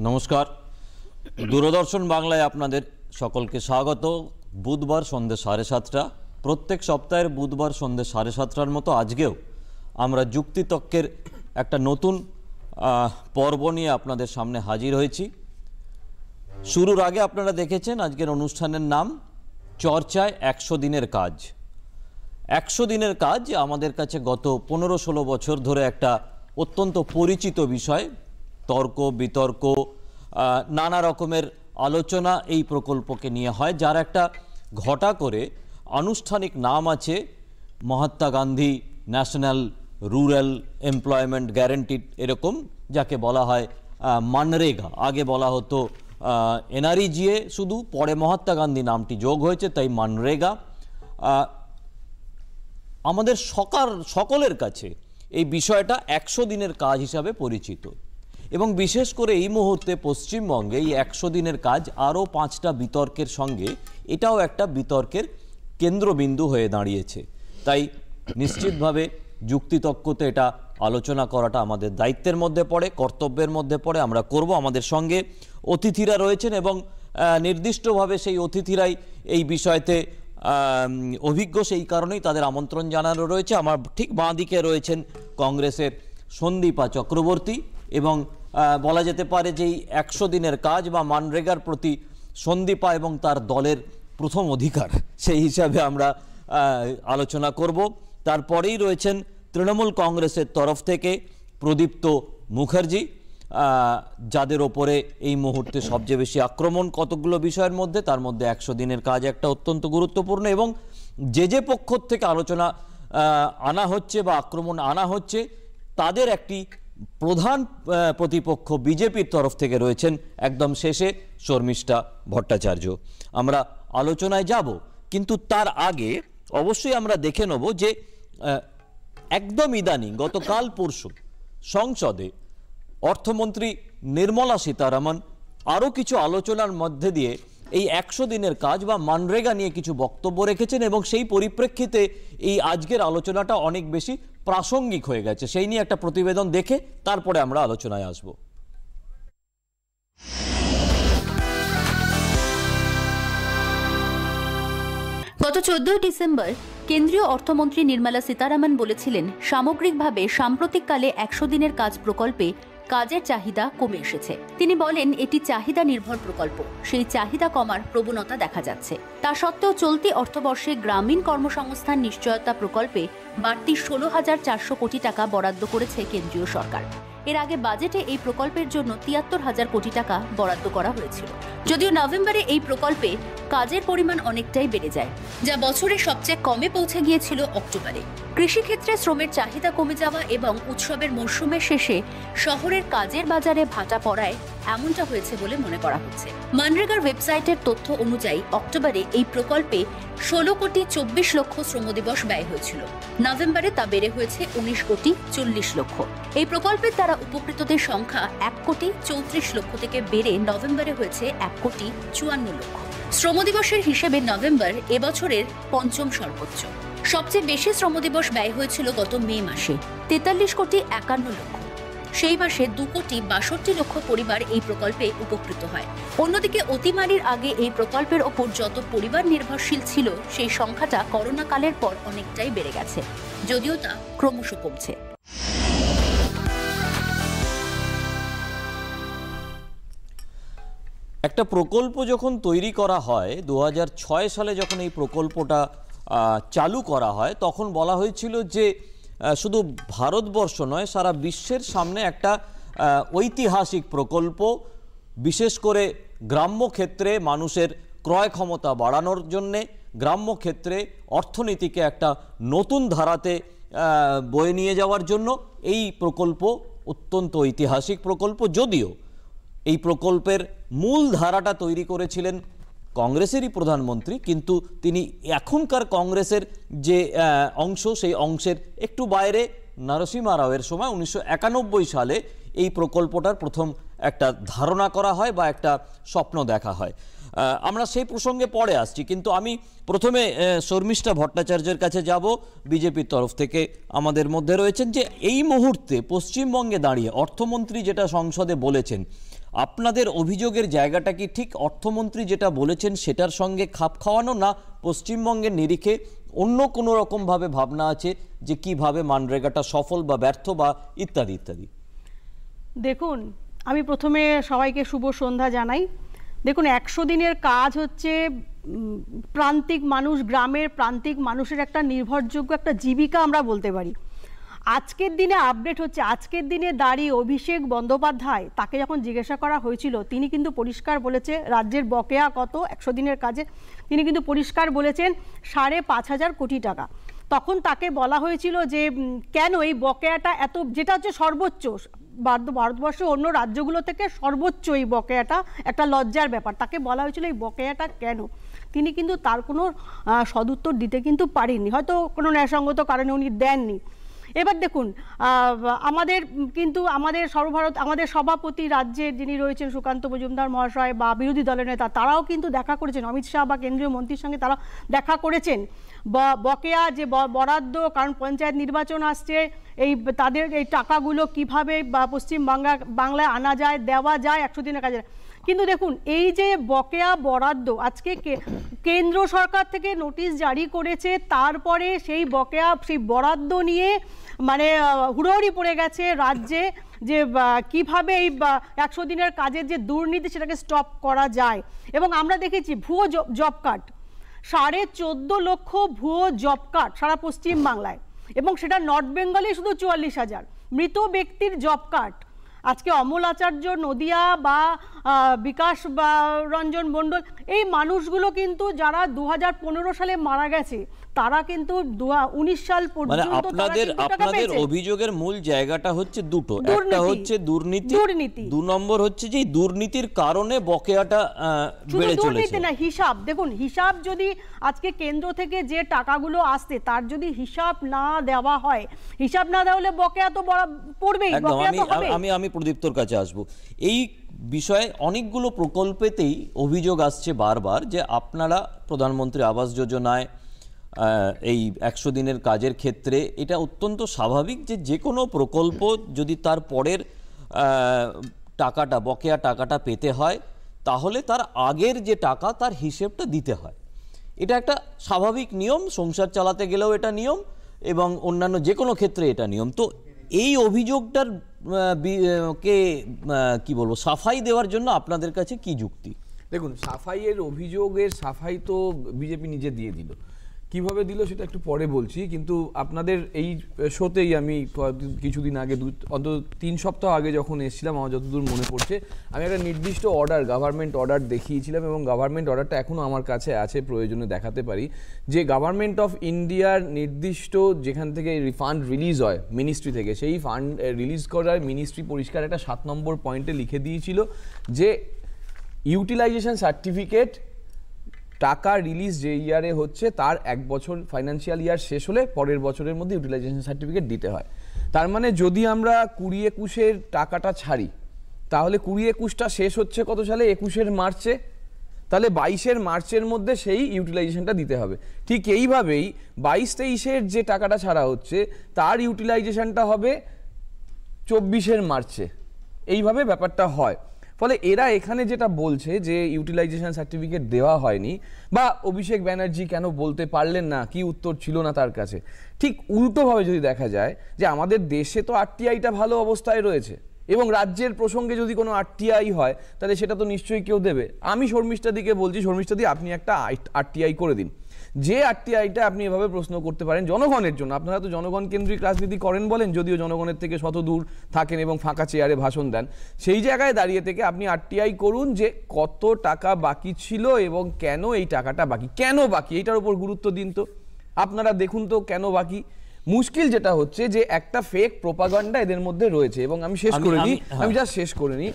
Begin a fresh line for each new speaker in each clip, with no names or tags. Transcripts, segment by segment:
নমস্কার, দূরদর্শন বাংলায় আপনাদের সকলকে স্বাগত। বুধবার সন্ধ্যে 7:30, প্রত্যেক সপ্তাহের বুধবার সন্ধ্যে 7:30টার মতো আজকেও আমরা যুক্তিতক্কের একটা নতুন পর্ব নিয়ে আপনাদের সামনে হাজির হয়েছি। শুরুর আগে আপনারা দেখেছেন আজকের অনুষ্ঠানের নাম চর্চায় 100 দিনের কাজ। 100 দিনের কাজ আমাদের কাছে গত 15-16 বছর ধরে একটা অত্যন্ত পরিচিত বিষয়। তর্ক বিতর্ক, নানা রকমের আলোচনা এই প্রকল্পকে নিয়ে হয়, যার একটা ঘটা করে আনুষ্ঠানিক নাম আছে Mahatma Gandhi national rural employment guarantee, এরকম যাকে বলা হয় মানরেগা। আগে বলা হতো এনআরইজিএ, শুধু পরে মহাত্মা গান্ধী নামটি যোগ হয়েছে, তাই মানরেগা। আমাদের সকলের কাছে এই বিষয়টা 100 দিনের কাজ হিসাবে পরিচিত, এবং বিশেষ করে এই মুহূর্তে পশ্চিমবঙ্গে এই 100 দিনের কাজ আরও 5টা বিতর্কের সঙ্গে এটাও একটা বিতর্কের কেন্দ্রবিন্দু হয়ে দাঁড়িয়েছে। তাই নিশ্চিতভাবে যুক্তিতক্কতে এটা আলোচনা করাটা আমাদের দায়িত্বের মধ্যে পড়ে, কর্তব্যের মধ্যে পড়ে, আমরা করব। আমাদের সঙ্গে অতিথিরা রয়েছেন এবং নির্দিষ্টভাবে সেই অতিথিরাই এই বিষয়তে অভিজ্ঞ, সেই কারণেই তাদের আমন্ত্রণ জানানো রয়েছে। আমার ঠিক বাঁ দিকে রয়েছেন কংগ্রেসের সন্দীপা চক্রবর্তী, এবং বলা যেতে পারে যে এই 100 দিনের কাজ বা মানরেগার প্রতি সন্দীপা এবং তার দলের প্রথম অধিকার, সেই হিসাবে আমরা আলোচনা করব। তারপরেই রয়েছেন তৃণমূল কংগ্রেসের তরফ থেকে প্রদীপ্ত মুখার্জি, যাদের ওপরে এই মুহূর্তে সবচেয়ে বেশি আক্রমণ কতগুলো বিষয়ের মধ্যে, তার মধ্যে 100 দিনের কাজ একটা অত্যন্ত গুরুত্বপূর্ণ। এবং যে পক্ষ থেকে আলোচনা আনা হচ্ছে বা আক্রমণ আনা হচ্ছে, তাদের একটি প্রধান প্রতিপক্ষ বিজেপির তরফ থেকে রয়েছেন একদম শেষে শর্মিষ্ঠা ভট্টাচার্য। আমরা আলোচনায় যাব, কিন্তু তার আগে অবশ্যই আমরা দেখে নেব যে একদম ইদানিং গতকাল পরশু সংসদে অর্থমন্ত্রী নির্মলা সীতারামন আরও কিছু আলোচনার মধ্যে দিয়ে এই 100 দিনের কাজ বা মানরেগা নিয়ে কিছু বক্তব্য রেখেছেন, এবং সেই পরিপ্রেক্ষিতে এই আজকের আলোচনাটা অনেক বেশি প্রাসঙ্গিক হয়ে গেছে। সেই নিয়ে একটা প্রতিবেদন দেখে তারপরে আমরা আলোচনায় আসব।
গত 14 ডিসেম্বর কেন্দ্রীয় অর্থমন্ত্রী নির্মলা সীতারামন বলেছিলেন, সামগ্রিকভাবে সাম্প্রতিককালে 100 দিনের কাজ প্রকল্পে কাজের চাহিদা কমে এসেছে। তিনি বলেন, এটি চাহিদা নির্ভর প্রকল্প, সেই চাহিদা কমার প্রবণতা দেখা যাচ্ছে। তা সত্ত্বেও চলতি অর্থবর্ষে গ্রামীণ কর্মসংস্থান নিশ্চয়তা প্রকল্পে বাড়তি 16,400 কোটি টাকা বরাদ্দ করেছে কেন্দ্রীয় সরকার। এর আগে বাজেটে এই প্রকল্পের জন্য 73,000 কোটি টাকা বরাদ্দ করা হয়েছিল। যদিও নভেম্বরে এই প্রকল্পে কাজের পরিমাণ অনেকটাই বেড়ে যায়, যা বছরে সবচেয়ে কমে পৌঁছে গিয়েছিল অক্টোবরে। কৃষিক্ষেত্রে শ্রমের চাহিদা কমে যাওয়া এবং উৎসবের মরশুমের শেষে শহরের কাজের বাজারে ভাটা পড়ায় এমনটা হয়েছে বলে মনে করা হচ্ছে। মানরেগার ওয়েবসাইটের তথ্য অনুযায়ী অক্টোবরে এই প্রকল্পে 16,24,00,000 শ্রমদিবস ব্যয় হয়েছিল। নভেম্বরে তা বেড়ে হয়েছে 19,40,00,000। এই প্রকল্পের দ্বারা উপকৃতদের সংখ্যা 1,34,00,000 থেকে বেড়ে নভেম্বরে হয়েছে 1,54,00,000। শ্রমদিবসের হিসেবে নভেম্বর এবছরের পঞ্চম সর্বোচ্চ। সবচেয়ে বেশি শ্রমদিবস ব্যয় হয়েছিল গত মে মাসে, 43,51,00,000। সেই মাসে 2,62,00,000 পরিবার এই প্রকল্পে উপকৃত হয়। অন্যদিকে অতিমারির আগে এই প্রকল্পের ওপর যত পরিবার নির্ভরশীল ছিল, সেই সংখ্যাটা করোনা কালের পর অনেকটাই বেড়ে গেছে, যদিও তা ক্রমশ কমছে।
একটা প্রকল্প যখন তৈরি করা হয়, 2006 সালে যখন এই প্রকল্পটা চালু করা হয়, তখন বলা হয়েছিল যে শুধু ভারতবর্ষ নয়, সারা বিশ্বের সামনে একটা ঐতিহাসিক প্রকল্প, বিশেষ করে গ্রাম্য ক্ষেত্রে মানুষের ক্রয় ক্ষমতা বাড়ানোর জন্যে, গ্রাম্য ক্ষেত্রে অর্থনীতিকে একটা নতুন ধারাতে বয়ে নিয়ে যাওয়ার জন্য এই প্রকল্প অত্যন্ত ঐতিহাসিক প্রকল্প। যদিও এই প্রকল্পের মূল ধারাটা তৈরি করেছিলেন কংগ্রেসেরই প্রধানমন্ত্রী, কিন্তু তিনি এখনকার কংগ্রেসের যে অংশ, সেই অংশের একটু বাইরে নরসিমহা রাওয়ের সময় 1991 সালে এই প্রকল্পটার প্রথম একটা ধারণা করা হয় বা একটা স্বপ্ন দেখা হয়। আমরা সেই প্রসঙ্গে পরে আসছি, কিন্তু আমি প্রথমে শর্মিষ্ঠা ভট্টাচার্যের কাছে যাব। বিজেপির তরফ থেকে আমাদের মধ্যে রয়েছেন যে এই মুহূর্তে পশ্চিমবঙ্গে দাঁড়িয়ে অর্থমন্ত্রী যেটা সংসদে বলেছেন, আপনাদের অভিযোগের জায়গাটা কি ঠিক অর্থমন্ত্রী যেটা বলেছেন সেটার সঙ্গে খাপ খাওয়ানো, না পশ্চিমবঙ্গের নিরিখে অন্য কোনো রকমভাবে ভাবনা আছে যে কিভাবে মানরেগাটা সফল বা ব্যর্থ বা ইত্যাদি ইত্যাদি?
দেখুন, আমি প্রথমে সবাইকে শুভ সন্ধ্যা জানাই। দেখুন, 100 দিনের কাজ হচ্ছে প্রান্তিক মানুষ, গ্রামের প্রান্তিক মানুষের একটা নির্ভরযোগ্য একটা জীবিকা আমরা বলতে পারি। আজকের দিনে আপডেট হচ্ছে, আজকের দিনে দাঁড়িয়ে অভিষেক বন্দ্যোপাধ্যায়, তাকে যখন জিজ্ঞাসা করা হয়েছিল, তিনি কিন্তু পরিষ্কার বলেছে রাজ্যের বকেয়া কত 100 দিনের কাজে, তিনি কিন্তু পরিষ্কার বলেছেন 5,500 কোটি টাকা। তখন তাকে বলা হয়েছিল যে কেন এই বকেয়াটা এত, যেটা হচ্ছে সর্বোচ্চ ভারতবর্ষ অন্য রাজ্যগুলো থেকে সর্বোচ্চ এই বকেয়াটা, একটা লজ্জার ব্যাপার। তাকে বলা হয়েছিল এই বকেয়াটা কেন, তিনি কিন্তু তার কোনো সদুত্তর দিতে কিন্তু পারেননি, হয়তো কোনো ন্যায়সঙ্গত কারণে উনি দেননি। এবার দেখুন, আমাদের সভাপতি রাজ্যের যিনি রয়েছেন সুকান্ত মজুমদার মহাশয় বা বিরোধী দলের নেতা, তারাও কিন্তু দেখা করেছেন, অমিত শাহ বা কেন্দ্রীয় মন্ত্রীর সঙ্গে তারা দেখা করেছেন। বকেয়া যে বরাদ্দ, কারণ পঞ্চায়েত নির্বাচন আসছে, তাদের এই টাকাগুলো কিভাবে পশ্চিম বাংলায় আনা যায়, দেওয়া যায় 100 দিনের কাজে। কিন্তু দেখুন, এই যে বকেয়া বরাদ্দ, আজকে কেন্দ্র সরকার থেকে নোটিশ জারি করেছে, তারপরে সেই বরাদ্দ নিয়ে মানে হুড়োহুড়ি পড়ে গেছে রাজ্যে যে কিভাবে এই 100 দিনের কাজের যে দুর্নীতি সেটাকে স্টপ করা যায়। এবং আমরা দেখেছি ভুয়ো জব কার্ড, 14.5 লক্ষ ভুয়ো জব কার্ড সারা পশ্চিম বাংলায়, এবং সেটা নর্থ বেঙ্গলে শুধু 44,000 মৃত ব্যক্তির জব কার্ড। আজকে অমল আচার্য নদিয়া বা বিকাশ বা রঞ্জন মণ্ডল, এই মানুষগুলো কিন্তু যারা 2015 সালে মারা গেছে, তারা কিন্তু 2019 সাল পর্যন্ত
আপনাদের অভিযোগের মূল জায়গাটা হচ্ছে দুটো, একটা হচ্ছে দুর্নীতি, 2 নম্বর হচ্ছে যে দুর্নীতির কারণে বকেয়াটা বেড়ে চলেছে। দুর্নীতি
না, হিসাব। দেখুন, হিসাব যদি আজকে কেন্দ্র থেকে যে টাকাগুলো আসছে তার যদি হিসাব না দেওয়া হয়, হিসাব না দেওয়া হলে বকেয়া তো পড়বেই, বকেয়া তো হবে।
আমি প্রদীপ্তর কাছে আসবো। এই বিষয়ে অনেকগুলো প্রকল্পেতেই অভিযোগ আসছে বারবার যে আপনারা প্রধানমন্ত্রী আবাস যোজনায় এই 100 দিনের কাজের ক্ষেত্রে এটা অত্যন্ত স্বাভাবিক যে কোনো প্রকল্প যদি তার পরের টাকাটা, বকেয়া টাকাটা পেতে হয়, তাহলে তার আগের যে টাকা তার হিসেবটা দিতে হয়। এটা একটা স্বাভাবিক নিয়ম, সংসার চালাতে গেলেও এটা নিয়ম, এবং অন্যান্য যে কোনো ক্ষেত্রে এটা নিয়ম। তো এই অভিযোগটার কি বলবো, সাফাই দেওয়ার জন্য আপনাদের কাছে কি যুক্তি?
দেখুন, সাফাইয়ের অভিযোগের সাফাই তো বিজেপি নিজে দিয়ে দিল, কিভাবে দিল সেটা একটু পরে বলছি। কিন্তু আপনাদের এই শোতেই আমি কিছুদিন আগে, অন্তত 3 সপ্তাহ আগে যখন এসেছিলাম, আমার যতদূর মনে পড়ছে, আমি একটা নির্দিষ্ট অর্ডার, গভর্নমেন্ট অর্ডার দেখিয়েছিলাম, এবং গভর্নমেন্ট অর্ডারটা এখনও আমার কাছে আছে, প্রয়োজনে দেখাতে পারি, যে গভর্নমেন্ট অফ ইন্ডিয়ার নির্দিষ্ট যেখান থেকে ফান্ড রিলিজ হয় মিনিস্ট্রি থেকে, সেই ফান্ড রিলিজ করার মিনিস্ট্রি পরিষ্কার একটা 7 নম্বর পয়েন্টে লিখে দিয়েছিল যে ইউটিলাইজেশন সার্টিফিকেট টাকা রিলিজ যে ইয়ারে হচ্ছে তার 1 বছর ফাইন্যান্সিয়াল ইয়ার শেষ হলে পরের বছরের মধ্যে ইউটিলাইজেশন সার্টিফিকেট দিতে হয়। তার মানে যদি আমরা 20-21-এর টাকাটা ছাড়ি, তাহলে 20-21টা শেষ হচ্ছে কত সালে? 21-এর মার্চে। তাহলে 22-এর মার্চের মধ্যে সেই ইউটিলাইজেশনটা দিতে হবে। ঠিক এইভাবেই 22-23-এর যে টাকাটা ছাড়া হচ্ছে তার ইউটিলাইজেশনটা হবে 24-এর মার্চে। এইভাবে ব্যাপারটা হয়। ফলে এরা এখানে যেটা বলছে যে ইউটিলাইজেশন সার্টিফিকেট দেওয়া হয়নি, বা অভিষেক ব্যানার্জি কেন বলতে পারলেন না, কি উত্তর ছিল না তার কাছে, ঠিক উল্টোভাবে যদি দেখা যায় যে আমাদের দেশে তো আরটিআইটা ভালো অবস্থায় রয়েছে, এবং রাজ্যের প্রসঙ্গে যদি কোনো আরটিআই হয় তাহলে সেটা তো নিশ্চয়ই কেউ দেবে। আমি শর্মিষ্ঠাদিকে বলছি, শর্মিষ্ঠাদি আপনি একটা আরটিআই করে দিন, যে আরটিআইটা আপনি এভাবে প্রশ্ন করতে পারেন জনগণের জন্য। আপনারা তো জনগণ কেন্দ্রিক রাজনীতি করেন বলেন, যদিও জনগণের থেকে শত দূর থাকেন এবং ফাঁকা চেয়ারে ভাষণ দেন, সেই জায়গায় দাঁড়িয়ে থেকে আপনি আরটিআই করুন যে কত টাকা বাকি ছিল এবং কেন এই টাকাটা বাকি, কেন বাকি, এইটার উপর গুরুত্ব দিন। তো আপনারা দেখুন তো কেন বাকি। মুশকিল যেটা হচ্ছে যে একটা ফেক প্রোপাগান্ডা এদের মধ্যে রয়েছে, এবং আমি জাস্ট শেষ করে নিই।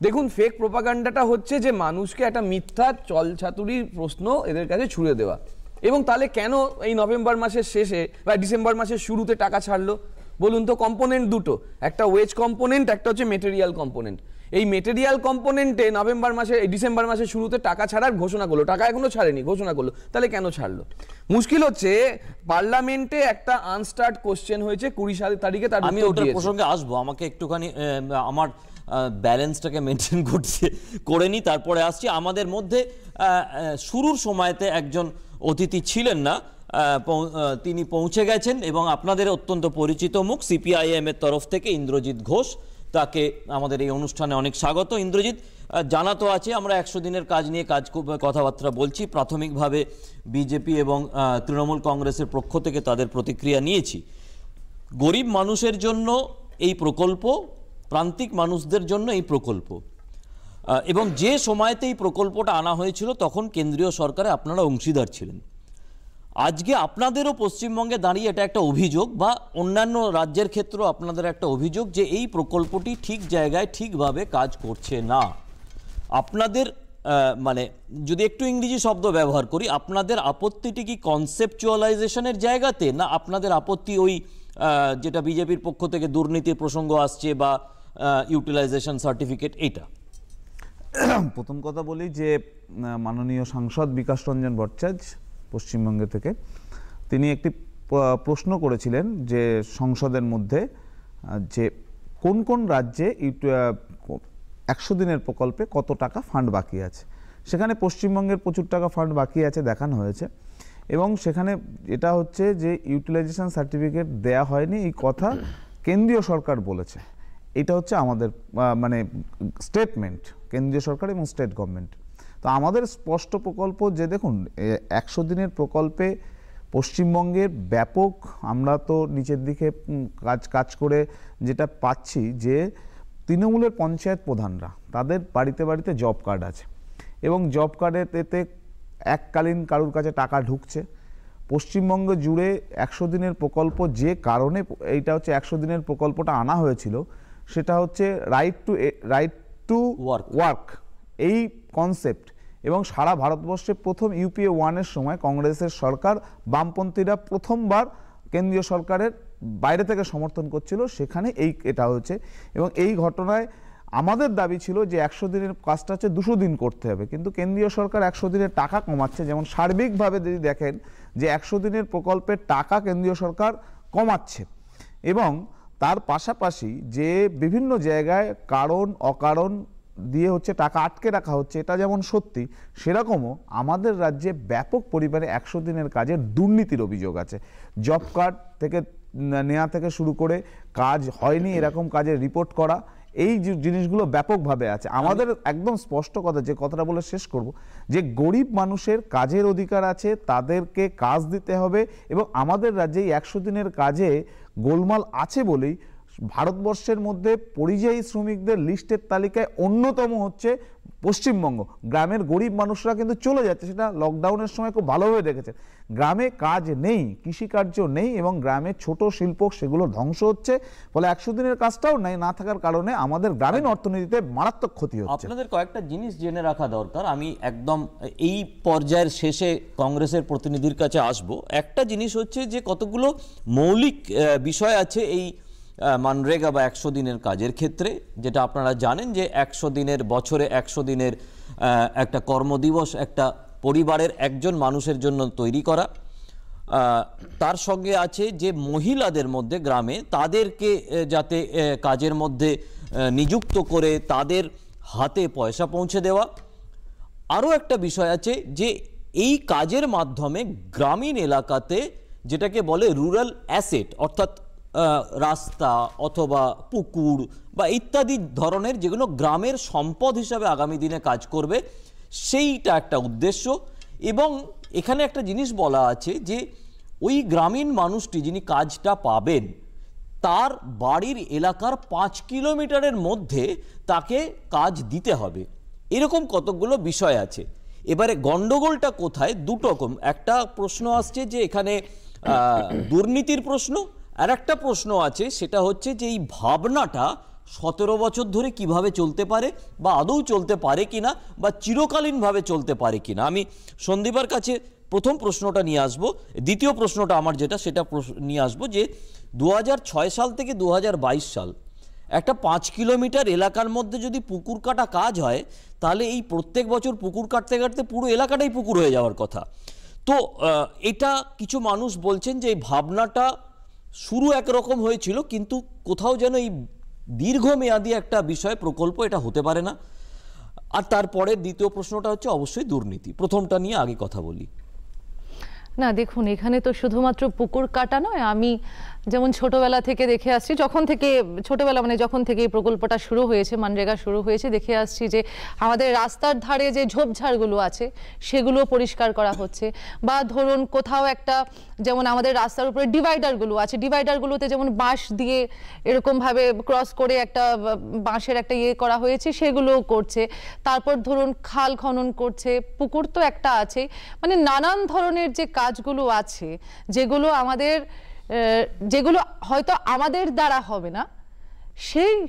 দেখুন, ফেক প্রোপাগান্ডাটা হচ্ছে যে মানুষকে একটা মিথ্যা চলছাতুরির প্রশ্ন এদের কাছে ছুড়ে দেওয়া, এবং তাহলে কেন এই নভেম্বর মাসের শেষে বা ডিসেম্বর মাসের শুরুতে টাকা ছাড়লো বলুন তো? কম্পোনেন্ট দুটো, একটা ওয়েজ কম্পোনেন্ট, একটা হচ্ছে মেটেরিয়াল কম্পোনেন্ট। এই মেটেরিয়াল কম্পোনেন্টে নভেম্বর মাসে ডিসেম্বর মাসের শুরুতে টাকা ছাড়ার ঘোষণা করলো, টাকা এখনো ছাড়েনি, ঘোষণা করলো, তাহলে কেন ছাড়লো? মুশকিল হচ্ছে পার্লামেন্টে একটা আনস্টার্ট কোশ্চেন হয়েছে 20 তারিখে, তার
আমি ওটার প্রসঙ্গে আসবো, আমাকে একটুখানি আমার ব্যালেন্সটাকে মেনটেন করে নি, তারপরে আসছি। আমাদের মধ্যে শুরুর সময়তে একজন অতিথি ছিলেন না, তিনি পৌঁছে গেছেন এবং আপনাদের অত্যন্ত পরিচিত মুখ, সিপিআইএম এর তরফ থেকে ইন্দ্রজিৎ ঘোষ, তাকে আমাদের এই অনুষ্ঠানে অনেক স্বাগত। ইন্দ্রজিৎ, জানা তো আছে আমরা 100 দিনের কাজ নিয়ে কথাবার্তা বলছি। প্রাথমিকভাবে বিজেপি এবং তৃণমূল কংগ্রেসের পক্ষ থেকে তাদের প্রতিক্রিয়া নিয়েছি। গরিব মানুষের জন্য এই প্রকল্প, প্রান্তিক মানুষদের জন্য এই প্রকল্প, এবং যে সময়তে এই প্রকল্পটা আনা হয়েছিল তখন কেন্দ্রীয় সরকারে আপনারা অংশীদার ছিলেন। আজকে আপনাদেরও পশ্চিমবঙ্গে দাঁড়িয়ে এটা একটা অভিযোগ, বা অন্যান্য রাজ্যের ক্ষেত্রেও আপনাদের একটা অভিযোগ যে এই প্রকল্পটি ঠিক জায়গায় ঠিকভাবে কাজ করছে না। আপনাদের মানে যদি একটু ইংরেজি শব্দ ব্যবহার করি, আপনাদের আপত্তিটি কি কনসেপচুয়ালাইজেশনের জায়গাতে, না আপনাদের আপত্তি ওই যেটা বিজেপির পক্ষ থেকে দুর্নীতির প্রসঙ্গ আসছে বা ইউটিলাইজেশন সার্টিফিকেট, এইটা?
প্রথম কথা বলি যে মাননীয় সাংসদ বিকাশ রঞ্জন ভট্টাচার্য পশ্চিমবঙ্গে থেকে তিনি একটি প্রশ্ন করেছিলেন যে সংসদের মধ্যে যে কোন কোন রাজ্যে 100 দিনের প্রকল্পে কত টাকা ফান্ড বাকি আছে। সেখানে পশ্চিমবঙ্গের প্রচুর টাকা ফান্ড বাকি আছে দেখানো হয়েছে, এবং সেখানে এটা হচ্ছে যে ইউটিলাইজেশন সার্টিফিকেট দেয়া হয়নি এই কথা কেন্দ্রীয় সরকার বলেছে। এটা হচ্ছে আমাদের মানে স্টেটমেন্ট, কেন্দ্রীয় সরকার এবং স্টেট গভর্নমেন্ট। তো আমাদের স্পষ্ট প্রকল্প যে দেখুন 100 দিনের প্রকল্পে পশ্চিমবঙ্গের ব্যাপক, আমরা তো নিচের দিকে কাজ করে যেটা পাচ্ছি যে তৃণমূলের পঞ্চায়েত প্রধানরা, তাদের বাড়িতে বাড়িতে জব কার্ড আছে, এবং জব কার্ডের এতে এককালীন কারুর কাছে টাকা ঢুকছে। পশ্চিমবঙ্গ জুড়ে 100 দিনের প্রকল্প, যে কারণে এইটা হচ্ছে 100 দিনের প্রকল্পটা আনা হয়েছিল, সেটা হচ্ছে রাইট টু ওয়ার্ক, এই কনসেপ্ট। এবং সারা ভারতবর্ষে প্রথম UPA 1-এর সময় কংগ্রেসের সরকার, বামপন্থীরা প্রথমবার কেন্দ্রীয় সরকারের বাইরে থেকে সমর্থন করছিল, সেখানে এটা হয়েছে। এবং এই ঘটনায় আমাদের দাবি ছিল যে 100 দিনের কাজটা হচ্ছে 200 দিন করতে হবে, কিন্তু কেন্দ্রীয় সরকার 100 দিনের টাকা কমাচ্ছে। যেমন সার্বিকভাবে যদি দেখেন যে 100 দিনের প্রকল্পের টাকা কেন্দ্রীয় সরকার কমাচ্ছে, এবং তার পাশাপাশি যে বিভিন্ন জায়গায় কারণ অকারণ দিয়ে হচ্ছে টাকা আটকে রাখা হচ্ছে, এটা যেমন সত্যি, সেরকমও আমাদের রাজ্যে ব্যাপক পরিমাণে 100 দিনের কাজের দুর্নীতির অভিযোগ আছে। জব কার্ড থেকে নেওয়া থেকে শুরু করে কাজ হয়নি এরকম কাজের রিপোর্ট করা, এই জিনিসগুলো ব্যাপকভাবে আছে। আমাদের একদম স্পষ্ট কথা, যে কথাটা বলে শেষ করব, যে গরিব মানুষের কাজের অধিকার আছে, তাদেরকে কাজ দিতে হবে। এবং আমাদের রাজ্যে এই 100 দিনের কাজে গোলমাল আছে বলেই ভারতবর্ষের মধ্যে পরিযায়ী শ্রমিকদের লিস্টের তালিকায় অন্যতম হচ্ছে পশ্চিমবঙ্গ। গ্রামের গরিব মানুষরা কিন্তু চলে যাচ্ছে, সেটা লকডাউনের সময় খুব ভালোভাবে দেখেছে। গ্রামে কাজ নেই, কৃষিকার্য নেই, এবং গ্রামে ছোট শিল্প সেগুলো ধ্বংস হচ্ছে। ফলে 100 দিনের কাজটাও না থাকার কারণে আমাদের গ্রামীণ অর্থনীতিতে মারাত্মক ক্ষতি হচ্ছে।
আপনাদের কয়েকটা জিনিস জেনে রাখা দরকার। আমি একদম এই পর্যায়ের শেষে কংগ্রেসের প্রতিনিধির কাছে আসব। একটা জিনিস হচ্ছে যে কতগুলো মৌলিক বিষয় আছে এই মানরেগা বা 100 দিনের কাজের ক্ষেত্রে, যেটা আপনারা জানেন যে 100 দিনের, বছরে 100 দিনের একটা কর্মদিবস একটা পরিবারের একজন মানুষের জন্য তৈরি করা। তার সঙ্গে আছে যে মহিলাদের মধ্যে গ্রামে তাদেরকে যাতে কাজের মধ্যে নিযুক্ত করে তাদের হাতে পয়সা পৌঁছে দেওয়া। আরও একটা বিষয় আছে যে এই কাজের মাধ্যমে গ্রামীণ এলাকাতে যেটাকে বলে রুরাল অ্যাসেট, অর্থাৎ রাস্তা অথবা পুকুর বা ইত্যাদি ধরনের যেগুলো গ্রামের সম্পদ হিসাবে আগামী দিনে কাজ করবে, সেইটা একটা উদ্দেশ্য। এবং এখানে একটা জিনিস বলা আছে যে ওই গ্রামীণ মানুষটি যিনি কাজটা পাবেন, তার বাড়ির এলাকার 5 কিলোমিটারের মধ্যে তাকে কাজ দিতে হবে। এরকম কতগুলো বিষয় আছে। এবারে গন্ডগোলটা কোথায়? দুটো রকম। একটা প্রশ্ন আসছে যে এখানে দুর্নীতির প্রশ্ন, আর একটা প্রশ্ন আছে সেটা হচ্ছে যে এই ভাবনাটা 17 বছর ধরে কিভাবে চলতে পারে, বা আদৌ চলতে পারে কিনা, বা চিরকালীনভাবে চলতে পারে কিনা। আমি সন্দীপার কাছে প্রথম প্রশ্নটা নিয়ে আসব। দ্বিতীয় প্রশ্নটা আমার যেটা, সেটা নিয়ে আসবো যে 2006 সাল থেকে 2022 সাল একটা 5 কিলোমিটার এলাকার মধ্যে যদি পুকুর কাটা কাজ হয়, তাহলে এই প্রত্যেক বছর পুকুর কাটতে কাটতে পুরো এলাকাটাই পুকুর হয়ে যাওয়ার কথা। তো এটা কিছু মানুষ বলছেন যে এই ভাবনাটা শুরু একরকম হয়েছিল, কিন্তু কোথাও যেন এই দীর্ঘমেয়াদী একটা বিষয় প্রকল্প এটা হতে পারে না। আর তারপরে দ্বিতীয় প্রশ্নটা হচ্ছে অবশ্যই দুর্নীতি। প্রথমটা নিয়ে আগে কথা বলি।
না দেখুন, এখানে তো শুধুমাত্র পুকুর কাটা নয়, আমি যেমন ছোটবেলা থেকে দেখে আসছি, যখন থেকে ছোটবেলা মানে যখন থেকে এই প্রকল্পটা শুরু হয়েছে, মনরেগা শুরু হয়েছে, দেখে আসছি যে আমাদের রাস্তার ধারে যে ঝোপঝাড়গুলো আছে সেগুলো পরিষ্কার করা হচ্ছে। বা ধরুন কোথাও একটা, যেমন আমাদের রাস্তার উপরে ডিভাইডারগুলো আছে, ডিভাইডারগুলোতে যেমন বাঁশ দিয়ে এরকমভাবে ক্রস করে একটা বাঁশের একটা ইয়ে করা হয়েছে, সেগুলোও করছে। তারপর ধরুন খাল খনন করছে, পুকুর তো একটা আছে, মানে নানান ধরনের যে কাজগুলো আছে যেগুলো হয়তো আমাদের দ্বারা হবে না,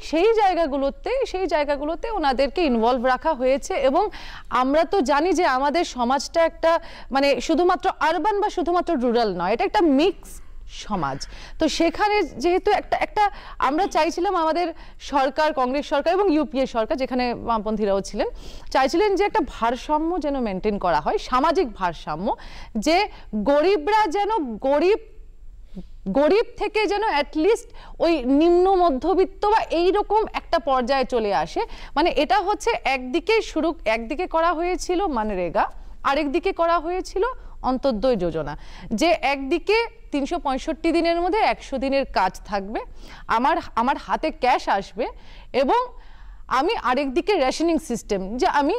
সেই জায়গাগুলোতে ওনাদেরকে ইনভলভ রাখা হয়েছে। এবং আমরা তো জানি যে আমাদের সমাজটা একটা মানে শুধুমাত্র আরবান বা শুধুমাত্র রুরাল নয়, এটা একটা মিক্স সমাজ। তো সেখানে যেহেতু একটা আমরা চাইছিলাম, আমাদের সরকার, কংগ্রেস সরকার এবং ইউপিএ সরকার, যেখানে বামপন্থীরাও ছিলেন, চাইছিলেন যে একটা ভারসাম্য যেন মেনটেন করা হয়, সামাজিক ভারসাম্য, যে গরিবরা যেন গরিব থেকে যেন অ্যাটলিস্ট ওই নিম্ন মধ্যবিত্ত বা এইরকম একটা পর্যায়ে চলে আসে। মানে এটা হচ্ছে একদিকে করা হয়েছিল মনরেগা, আরেকদিকে করা হয়েছিল অন্তর্দয় যোজনা, যে একদিকে 365 দিনের মধ্যে 100 দিনের কাজ থাকবে, আমার হাতে ক্যাশ আসবে, এবং আমি আরেকদিকে রেশনিং সিস্টেম, যে আমি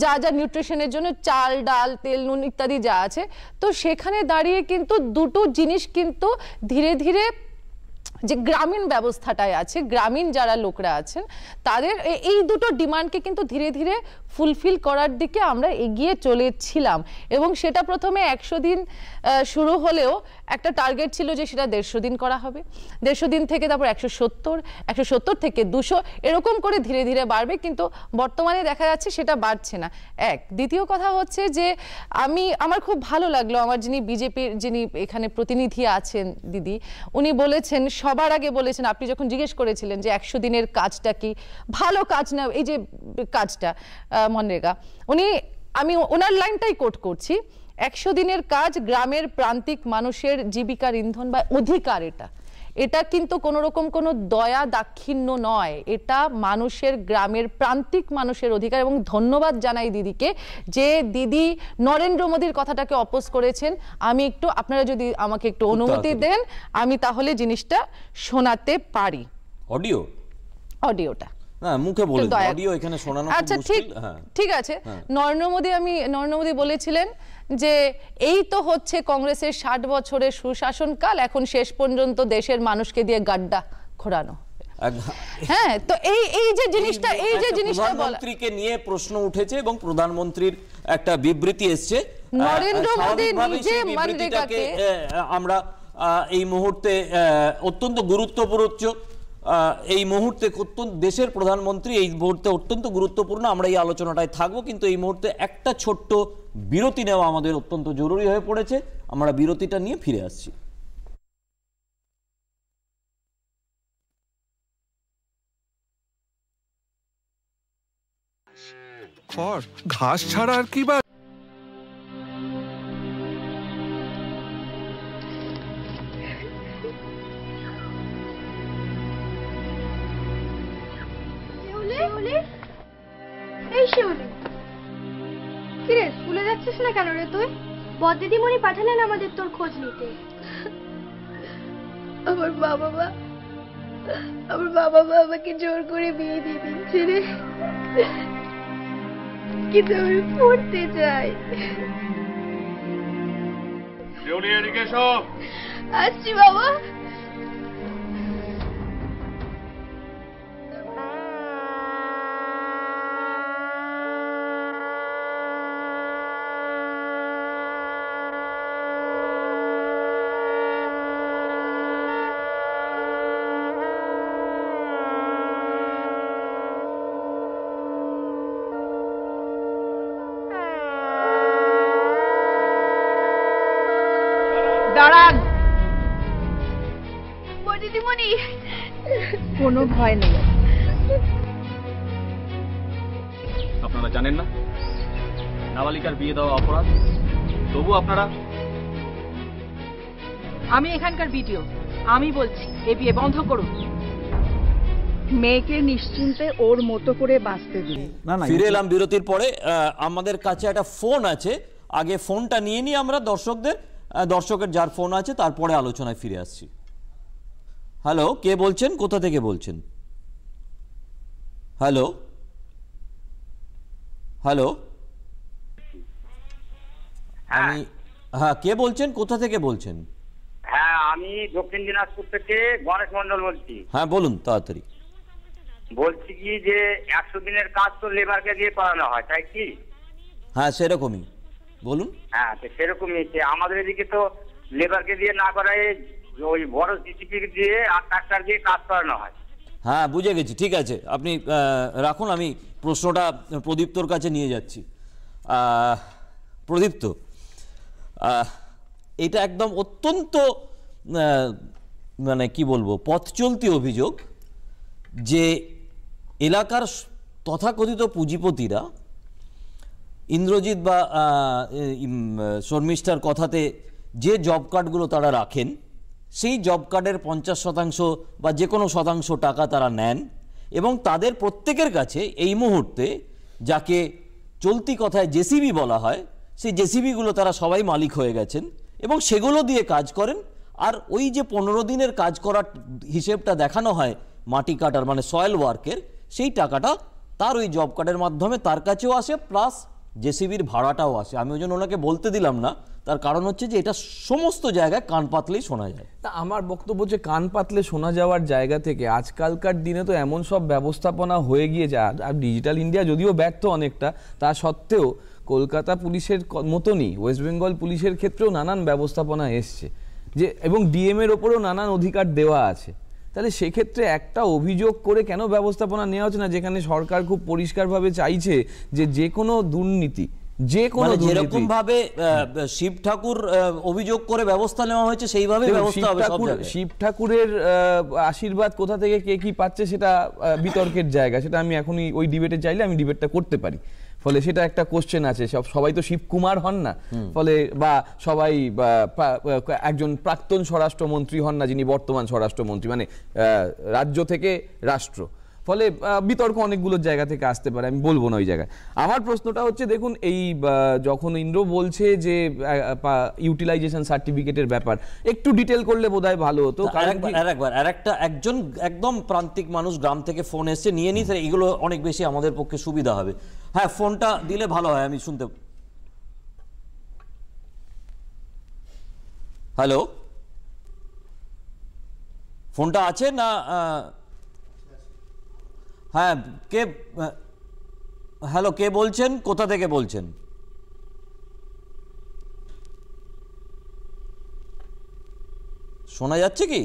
যা নিউট্রিশনের জন্য চাল ডাল তেল নুন ইত্যাদি যা আছে, তো সেখানে দাঁড়িয়ে কিন্তু দুটো জিনিস কিন্তু ধীরে ধীরে যে গ্রামীণ ব্যবস্থাটায় আছে, গ্রামীণ যারা লোকরা আছেন, তাদের এই দুটো ডিমান্ডকে কিন্তু ধীরে ধীরে ফুলফিল করার দিকে আমরা এগিয়ে চলেছিলাম। এবং সেটা প্রথমে 100 দিন শুরু হলেও একটা টার্গেট ছিল যে সেটা 150 দিন করা হবে, 150 দিন থেকে তারপর 170 থেকে 200, এরকম করে ধীরে ধীরে বাড়বে। কিন্তু বর্তমানে দেখা যাচ্ছে সেটা বাড়ছে না। দ্বিতীয় কথা হচ্ছে যে আমার খুব ভালো লাগলো, আমার যিনি এখানে প্রতিনিধি আছেন দিদি, উনি বলেছেন, সবার আগে বলেছেন, আপনি যখন জিজ্ঞেস করেছিলেন যে 100 দিনের কাজটা কি ভালো কাজ না, এই যে কাজটা মনরেগা, আমি ওনার লাইনটাই কোট করছি, 100 দিনের কাজ গ্রামের প্রান্তিক মানুষের জীবিকার ইন্ধন বা অধিকার। এটা কিন্তু কোনো রকম কোনো দয়া দাক্ষিণ্য নয়, এটা মানুষের, গ্রামের প্রান্তিক মানুষের অধিকার। এবং ধন্যবাদ জানাই দিদিকে, যে দিদি নরেন্দ্র মোদীর কথাটাকে অপোজ করেছেন। আপনারা যদি আমাকে একটু অনুমতি দেন, আমি তাহলে জিনিসটা শোনাতে পারি। অডিওটা
মুখে বলে অডিও এখানে শোনানো খুব মুশকিল।
আচ্ছা ঠিক আছে। নরেন্দ্র মোদী বলেছিলেন যে এই তো হচ্ছে কংগ্রেসের 60 বছরের সুশাসনকাল, এখন শেষ পর্যন্ত দেশের মানুষকে দিয়ে গাড্ডা ঘোরানো। হ্যাঁ, তো এই যে জিনিসটা
প্রধানমন্ত্রীকে নিয়ে প্রশ্ন উঠেছে এবং প্রধানমন্ত্রীর একটা বিবৃতি এসছে।
নরেন্দ্র মোদী নিজে মনরেগাকে
আমরা এই মুহূর্তে অত্যন্ত গুরুত্বপূর্ণ, এই মুহূর্তে দেশের প্রধানমন্ত্রী এই মুহূর্তে অত্যন্ত গুরুত্বপূর্ণ। আমরা এই আলোচনাটায় থাকবো, কিন্তু এই মুহূর্তে একটা ছোট্ট বিরতি নেওয়া আমাদের অত্যন্ত জরুরি হয়ে পড়েছে। আমরা বিরতিটা নিয়ে ফিরে আসছি।
ঘাস ছাড়া আর কি বা
কিরে, স্কুলে যাচ্ছিস না কেন রে তুই? বদ দিদিমণি পাঠালেন আমাদের তোর খোঁজ নিতে। আমার বাবা মা আমাকে জোর করে বিয়ে দিয়ে দিচ্ছে রে, কিন্তু আমি পড়তে চাই। আসছি বাবা। দাঁড়ান দিদিমণি,
কোনো ভয় নেই।
আপনারা জানেন না নাবালিকার বিয়ে দেওয়া অপরাধ, তবু আপনারা।
আমি এখানকার ভিডিও, আমি বলছি এই বিয়ে বন্ধ করুন। মেয়েকে নিশ্চিন্তে ওর মতো করে বাঁচতে দিন।
ফিরে এলাম বিরতির পরে। আমাদের কাছে একটা ফোন আছে, আগে ফোনটা নিয়ে নিই আমরা দর্শকের যার ফোন আছে, তারপরে আলোচনায় ফিরে আসছি। হ্যালো, কে বলছেন, কোথা থেকে বলছেন? হ্যালো হ্যালো আমি হ্যাঁ, কে বলছেন, কোথা থেকে বলছেন?
হ্যাঁ, আমি দক্ষিণ দিনাজপুর থেকে গণেশ মন্ডল বলছি।
হ্যাঁ বলুন তাড়াতাড়ি।
বলছি কি যে 100 দিনের কাজ তো লেবারকে দিয়ে করানো হয়, তাই কি?
হ্যাঁ সেরকমই, বলুন।
হ্যাঁ, তো সেরকমই আমাদের এদিকে তো লেবারকে দিয়ে না করায় ওই বড় জিসিপি দিয়ে আর ট্রাক্টর দিয়ে কাজ করানো হয়।
হ্যাঁ বুঝে গেছি, ঠিক আছে, আপনি রাখুন, আমি প্রশ্নটা প্রদীপ্তর কাছে নিয়ে যাচ্ছি। প্রদীপ্ত, এটা একদম অত্যন্ত মানে কি বলবো, পথ চলতি অভিযোগ যে এলাকার তথাকথিত পুঁজিপতিরা ইন্দ্রজিৎ বা শর্মিষ্ঠার কথাতে যে জব কার্ডগুলো তারা রাখেন, সেই জব কার্ডের 50% বা যে কোনো শতাংশ টাকা তারা নেন এবং তাদের প্রত্যেকের কাছে এই মুহূর্তে যাকে চলতি কথায় জেসিবি বলা হয়, সেই জেসিবিগুলো তারা সবাই মালিক হয়ে গেছেন এবং সেগুলো দিয়ে কাজ করেন। আর ওই যে 15 দিনের কাজ করার হিসেবটা দেখানো হয় মাটি কাটার মানে সয়েল ওয়ার্কের, সেই টাকাটা তার ওই জব কার্ডের মাধ্যমে তার কাছেও আসে, প্লাস জেসিবির ভাড়াটাও আসে। আমি ওই জন্য ওনাকে বলতে দিলাম না, তার কারণ হচ্ছে যে এটা সমস্ত জায়গায় কান পাতলেই শোনা যায়।
তা আমার বক্তব্য হচ্ছে কান পাতলে শোনা যাওয়ার জায়গা থেকে আজকালকার দিনে তো এমন সব ব্যবস্থাপনা হয়ে গিয়েছে, আর ডিজিটাল ইন্ডিয়া যদিও ব্যর্থ অনেকটা, তা সত্ত্বেও কলকাতা পুলিশের মতনই ওয়েস্ট বেঙ্গল পুলিশের ক্ষেত্রেও নানান ব্যবস্থাপনা এসছে যে, এবং ডিএম এর ওপরেও নানান অধিকার দেওয়া আছে। তাহলে সেক্ষেত্রে একটা অভিযোগ করে কেন ব্যবস্থাপনা নেওয়া হচ্ছে না, যেখানে সরকার খুব পরিষ্কারভাবে চাইছে যে কোনো দুর্নীতি, যে কোনো
যেরকম ভাবে শিব ঠাকুর অভিযোগ করে ব্যবস্থা নেওয়া হয়েছে সেইভাবে ব্যবস্থা হবে সব জায়গায়।
শিব ঠাকুরের আশীর্বাদ কোথা থেকে কে কি পাচ্ছে সেটা বিতর্কের জায়গা, সেটা আমি এখনই ওই ডিবেটে চাইলে আমি ডিবেটটা করতে পারি। ফলে সেটা একটা কোশ্চেন আছে, সবাই তো শিবকুমার হন না, ফলে বা সবাই একজন প্রাক্তন স্বরাষ্ট্রমন্ত্রী হন না যিনি বর্তমান স্বরাষ্ট্রমন্ত্রী, মানে রাজ্য থেকে রাষ্ট্র, ফলে বিতর্ক অনেকগুলো জায়গা থেকে আসতে পারে, আমি বলবো না ওই জায়গায়। আমার প্রশ্নটা হচ্ছে, দেখুন এই যখন ইন্দ্র বলছে যে ইউটিলাইজেশন সার্টিফিকেটের ব্যাপার একটু ডিটেল করলে বোধহয় ভালো হতো।
একজন একদম প্রান্তিক মানুষ গ্রাম থেকে ফোন এসছে, নিয়ে নিতে এগুলো অনেক বেশি আমাদের পক্ষে সুবিধা হবে। হ্যাঁ, ফোনটা দিলে ভালো হয়, আমি শুনতে। হ্যালো, ফোনটা আছে না? হ্যাঁ, কে? হ্যালো, কে বলছেন, কোথা থেকে বলছেন? শোনা যাচ্ছে কি?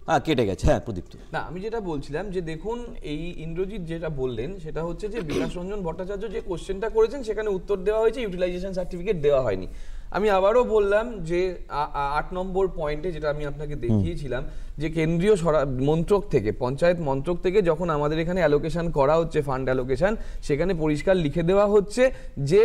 হ্যাঁ, কেটে গেছে। হ্যাঁ প্রদীপ্ত।
না, আমি যেটা বলছিলাম যে দেখুন এই ইন্দ্রজিৎ যেটা বললেন সেটা হচ্ছে যে বিকাশ রঞ্জন ভট্টাচার্য যে কোশ্চেনটা করেছেন সেখানে উত্তর দেওয়া হয়েছে, ইউটিলাইজেশন সার্টিফিকেট দেওয়া হয়নি। আমি আবারও বললাম যে 8 নম্বর পয়েন্টে যেটা আমি আপনাকে দেখিয়েছিলাম যে কেন্দ্রীয় মন্ত্রক থেকে, পঞ্চায়েত মন্ত্রক থেকে যখন আমাদের এখানে অ্যালোকেশন করা হচ্ছে, ফান্ড অ্যালোকেশন, সেখানে পরিষ্কার লিখে দেওয়া হচ্ছে যে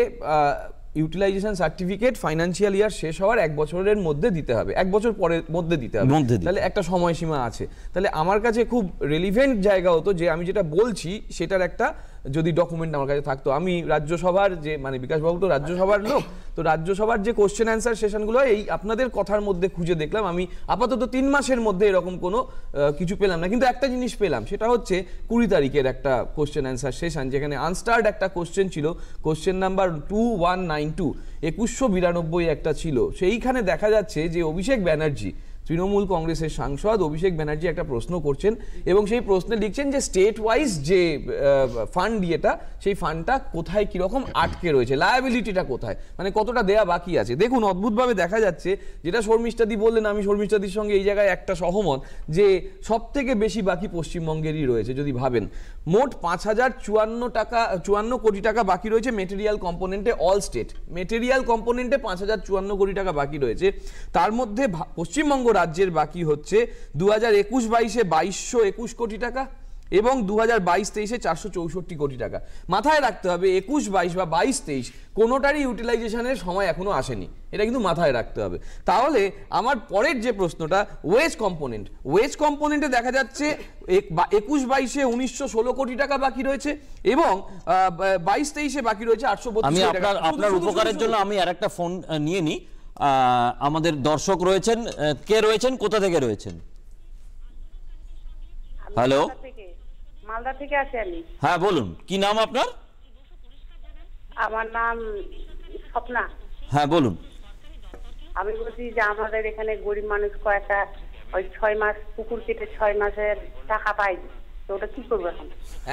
ইউটিলাইজেশন সার্টিফিকেট ফাইন্যান্সিয়াল ইয়ার শেষ হওয়ার 1 বছরের মধ্যে দিতে হবে, 1 বছর পরের মধ্যে দিতে হবে, তাহলে একটা সময়সীমা আছে। তাহলে আমার কাছে খুব রেলিভেন্ট জায়গা হতো যে আমি যেটা বলছি সেটার একটা যদি ডকুমেন্ট আমার কাছে থাকতো। আমি রাজ্যসভার যে, মানে বিকাশবাবু তো রাজ্যসভার লোক, তো রাজ্যসভার যে কোশ্চেন অ্যান্সার সেশনগুলো এই আপনাদের কথার মধ্যে খুঁজে দেখলাম, আমি আপাতত 3 মাসের মধ্যে এরকম কোনো কিছু পেলাম না, কিন্তু একটা জিনিস পেলাম, সেটা হচ্ছে 20 তারিখের একটা কোশ্চেন অ্যান্সার সেশন, যেখানে আনস্টার্ড একটা কোশ্চেন ছিল, কোশ্চেন নাম্বার 2192, 2192 একটা ছিল। সেইখানে দেখা যাচ্ছে যে অভিষেক ব্যানার্জি, তৃণমূল কংগ্রেসের সাংসদ অভিষেক ব্যানার্জি একটা প্রশ্ন করছেন এবং সেই প্রশ্নে লিখছেন যে স্টেট ওয়াইজ যে ফান্ড ইয়েটা, সেই ফান্ডটা কোথায় কিরকম আটকে রয়েছে, লায়াবিলিটিটা কোথায়, মানে কতটা দেয়া বাকি আছে। দেখুন অদ্ভুতভাবে দেখা যাচ্ছে, যেটা শর্মিষ্ঠাদি বললেন, আমি শর্মিষ্ঠাদির সঙ্গে এই জায়গায় একটা সহমত, যে সব থেকে বেশি বাকি পশ্চিমবঙ্গেরই রয়েছে। যদি ভাবেন মোট 5054 কোটি টাকা বাকি রয়েছে মেটেরিয়াল কম্পোনেন্টে, অল স্টেট মেটেরিয়াল কম্পোনেন্টে 5054 কোটি টাকা বাকি রয়েছে। তার মধ্যে পশ্চিমবঙ্গ রাজ্যের বাকি হচ্ছে 2021-22-এ 2221 কোটি টাকা এবং 2022-23-এ 464 কোটি টাকা। মাথায় রাখতে হবে 21-22 বা 22-23 কোনোটারই ইউটিলাইজেশনের সময় এখনো আসেনি, এটা কিন্তু মাথায় রাখতে হবে। তাহলে আমার পরের যে প্রশ্নটা, ওয়েজ কম্পোনেন্টে দেখা যাচ্ছে 21-22-এ 1916 কোটি টাকা বাকি রয়েছে এবং 22-23-এ বাকি রয়েছে 832
আমি
কোটি টাকা।
আপনার উপকারের জন্য আমি আরেকটা ফোন নিয়ে নিই। আমাদের দর্শক রয়েছেন, কে রয়েছেন, কোথা থেকে রয়েছেন? হ্যালো,
মালদা থেকে আসি আমি।
হ্যাঁ বলুন, কি নাম আপনার?
আমার নাম স্বপ্না।
হ্যাঁ বলুন।
আমি বলছি যে আমাদের এখানে গরিব মানুষ কয়েকটা ওই 6 মাস পুকুর কেটে 6 মাসের টাকা পাই, তো ওটা কি করবো এখন?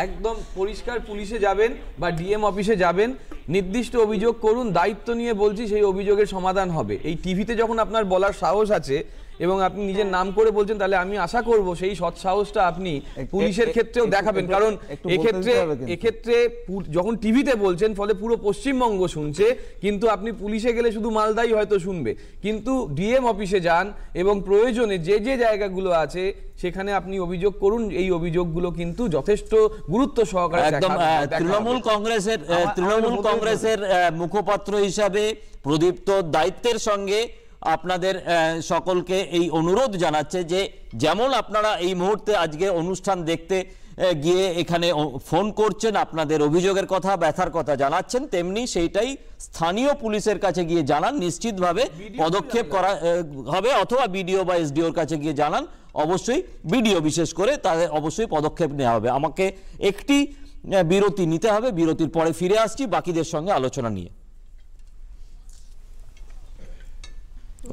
একদম পরিষ্কার পুলিশে যাবেন বা ডিএম অফিসে যাবেন, নির্দিষ্ট অভিযোগ করুন, দায়িত্ব নিয়ে বলছি সেই অভিযোগের সমাধান হবে। এই টিভিতে যখন আপনার বলার সাহস আছে এবং আপনি নিজের নাম করে বলছেন, তাহলে আমি আশা করব সেই সৎ সাহসটা আপনি পুলিশের ক্ষেত্রেও দেখাবেন। কারণ এক্ষেত্রে যখন টিভিতে বলছেন ফলে পুরো পশ্চিমবঙ্গ শুনছে, কিন্তু আপনি পুলিশে গেলে শুধু মালদাই হয়তো শুনবে। কিন্তু ডিএম অফিসে যান এবং প্রয়োজনে যে যে জায়গাগুলো আছে সেখানে আপনি অভিযোগ করুন। এই অভিযোগগুলো কিন্তু যথেষ্ট গুরুত্ব সহকারে
একদম তৃণমূল কংগ্রেসের মুখপাত্র হিসাবে প্রদীপ্ত দায়িত্বের সঙ্গে আপনাদের সকলকে এই অনুরোধ জানাচ্ছে যে যেমন আপনারা এই মুহূর্তে আজকে অনুষ্ঠান দেখতে গিয়ে এখানে ফোন করছেন, আপনাদের অভিযোগের কথা, ব্যথার কথা জানাচ্ছেন, তেমনি সেইটাই স্থানীয় পুলিশের কাছে গিয়ে জানান। নিশ্চিতভাবে পদক্ষেপ করা হবে, অথবা বিডিও বা এসডিওর কাছে গিয়ে জানান। অবশ্যই বিডিও বিশেষ করে তাদের অবশ্যই পদক্ষেপ নেওয়া হবে। আমাকে একটি বিরতি নিতে হবে, বিরতির পরে ফিরে আসছি বাকিদের সঙ্গে আলোচনা নিয়ে।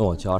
ও আচ্ছা,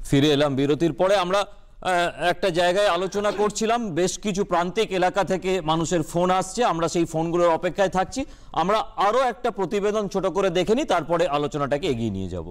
ফিরে এলাম বিরতির পরে। আমরা একটা জায়গায় আলোচনা করছিলাম, বেশ কিছু প্রান্তিক এলাকা থেকে মানুষের ফোন আসছে, আমরা সেই ফোনগুলোর অপেক্ষায় থাকছি। আমরা আরো একটা প্রতিবেদন ছোট করে দেখে নিই, তারপরে আলোচনাটাকে এগিয়ে নিয়ে যাব।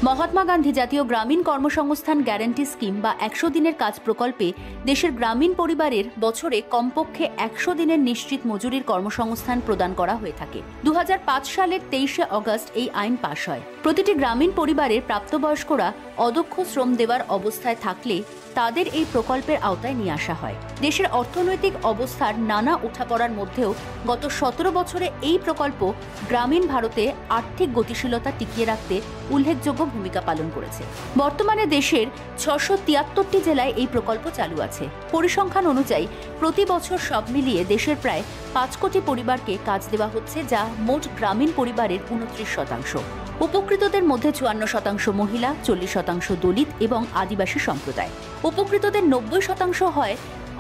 মহাত্মা গান্ধী জাতীয় গ্রামীণ কর্মসংস্থান গ্যারান্টি স্কিম বা 100 দিনের কাজ প্রকল্পে দেশের গ্রামীণ পরিবারের বছরে কমপক্ষে 100 দিনের নিশ্চিত মজুরির কর্মসংস্থান প্রদান করা হয়ে থাকে। 2005 সালের 23শে অগস্ট এই আইন পাশ হয়। প্রতিটি গ্রামীণ পরিবারের প্রাপ্তবয়স্করা অদক্ষ শ্রম দেওয়ার অবস্থায় থাকলে তাদের এই প্রকল্পের আওতায় নিয়ে আসা হয়। দেশের অর্থনৈতিক অবস্থার নানা ওঠাপড়ার মধ্যেও গত 17 বছরে এই প্রকল্প গ্রামীণ ভারতে আর্থিক গতিশীলতা টিকিয়ে রাখতে উল্লেখযোগ্য ভূমিকা পালন করেছে। বর্তমানে দেশের 673টি জেলায় এই প্রকল্প চালু আছে। পরিসংখ্যান অনুযায়ী প্রতি বছর সব মিলিয়ে দেশের প্রায় 5 কোটি পরিবারকে কাজ দেওয়া হচ্ছে, যা মোট গ্রামীণ পরিবারের 29%। উপকৃতদের মধ্যে 54% মহিলা, 40% দলিত এবং আদিবাসী সম্প্রদায়। উপকৃতদের 90% হয়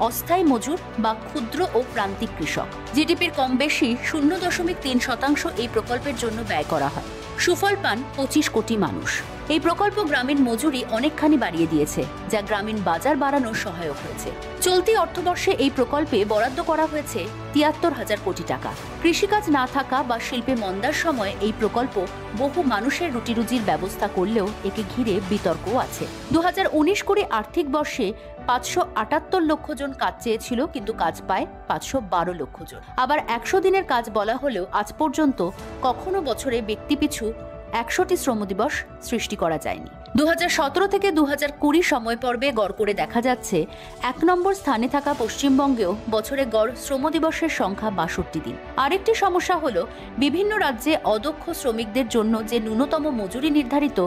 অস্থায়ী মজুর বা ক্ষুদ্র ও প্রান্তিক কৃষক। জিডিপির কম বেশি 0.3% এই প্রকল্পের জন্য ব্যয় করা হয়। সুফল পান 25 কোটি মানুষ। এই প্রকল্প গ্রামীণ মজুরি অনেকখানি বাড়িয়ে দিয়েছে, যা গ্রামীণ বাজার বাড়ানোর সহায়ক হয়েছে। চলতি অর্থবর্ষে এই প্রকল্পে বরাদ্দ করা হয়েছে 73,000 কোটি টাকা। কৃষিকাজ না থাকা বা শিল্পে মন্দার সময় এই প্রকল্প বহু মানুষের রুটিরুজির ব্যবস্থা করলেও একে ঘিরে বিতর্কও আছে। 2019-20 আর্থিক বর্ষে 578 লক্ষ জন কাজ চেয়েছিল, কিন্তু কাজ পায় 512 লক্ষ জন। আবার 100 দিনের কাজ বলা হলেও আজ পর্যন্ত কখনো বছরে ব্যক্তিপিছু 100টি শ্রম দিবস সৃষ্টি করা যায়নি। 2017 থেকে 2020 সময় পর্বে গড় করে দেখা যাচ্ছে 1 নম্বর স্থানে থাকা পশ্চিমবঙ্গেও বছরে গড় শ্রম দিবসের সংখ্যা 62 দিন। আরেকটি সমস্যা হলো বিভিন্ন রাজ্যে অদক্ষ শ্রমিকদের জন্য যে ন্যূনতম মজুরি নির্ধারিত,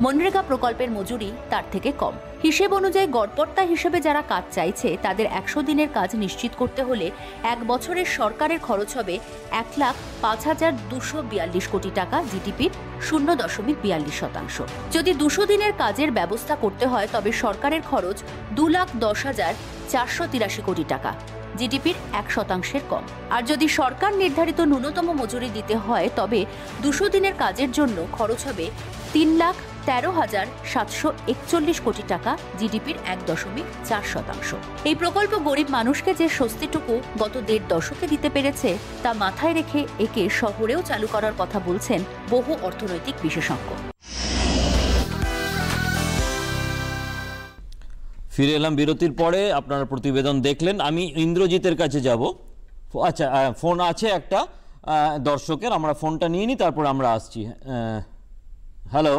মনরেগা প্রকল্পের মজুরি তার থেকে কম। হিসেব অনুযায়ী গড়পড়তা হিসেবে যারা কাজ চাইছে তাদের 100 দিনের কাজ নিশ্চিত করতে হলে এক বছরের সরকারের খরচ হবে 1,05,242 কোটি টাকা, জিডিপির 0.42%। যদি 200 দিনের কাজের ব্যবস্থা করতে হয় তবে সরকারের খরচ 2,10,483 কোটি টাকা, জিডিপির 1% কম। আর যদি সরকার নির্ধারিত ন্যূনতম মজুরি দিতে হয় তবে 200 দিনের কাজের জন্য খরচ হবে 3,13,741 কোটি টাকা, জিডিপির 1.4%। এই প্রকল্প গরিব মানুষকে যে স্বস্তিটুকু গত 1.5 দশকে দিতে পেরেছে তা মাথায় রেখে একে শহরেও চালু করার কথা বলছেন বহু অর্থনৈতিক বিশেষজ্ঞ।
ফিরে এলাম বিরতির পরে। আপনারা প্রতিবেদন দেখলেন। আমি ইন্দ্রজিতের কাছে যাব। আচ্ছা, ফোন আছে একটা দর্শকের, আমরা ফোনটা নিয়ে নিই, তারপর আমরা আসছি। হ্যালো,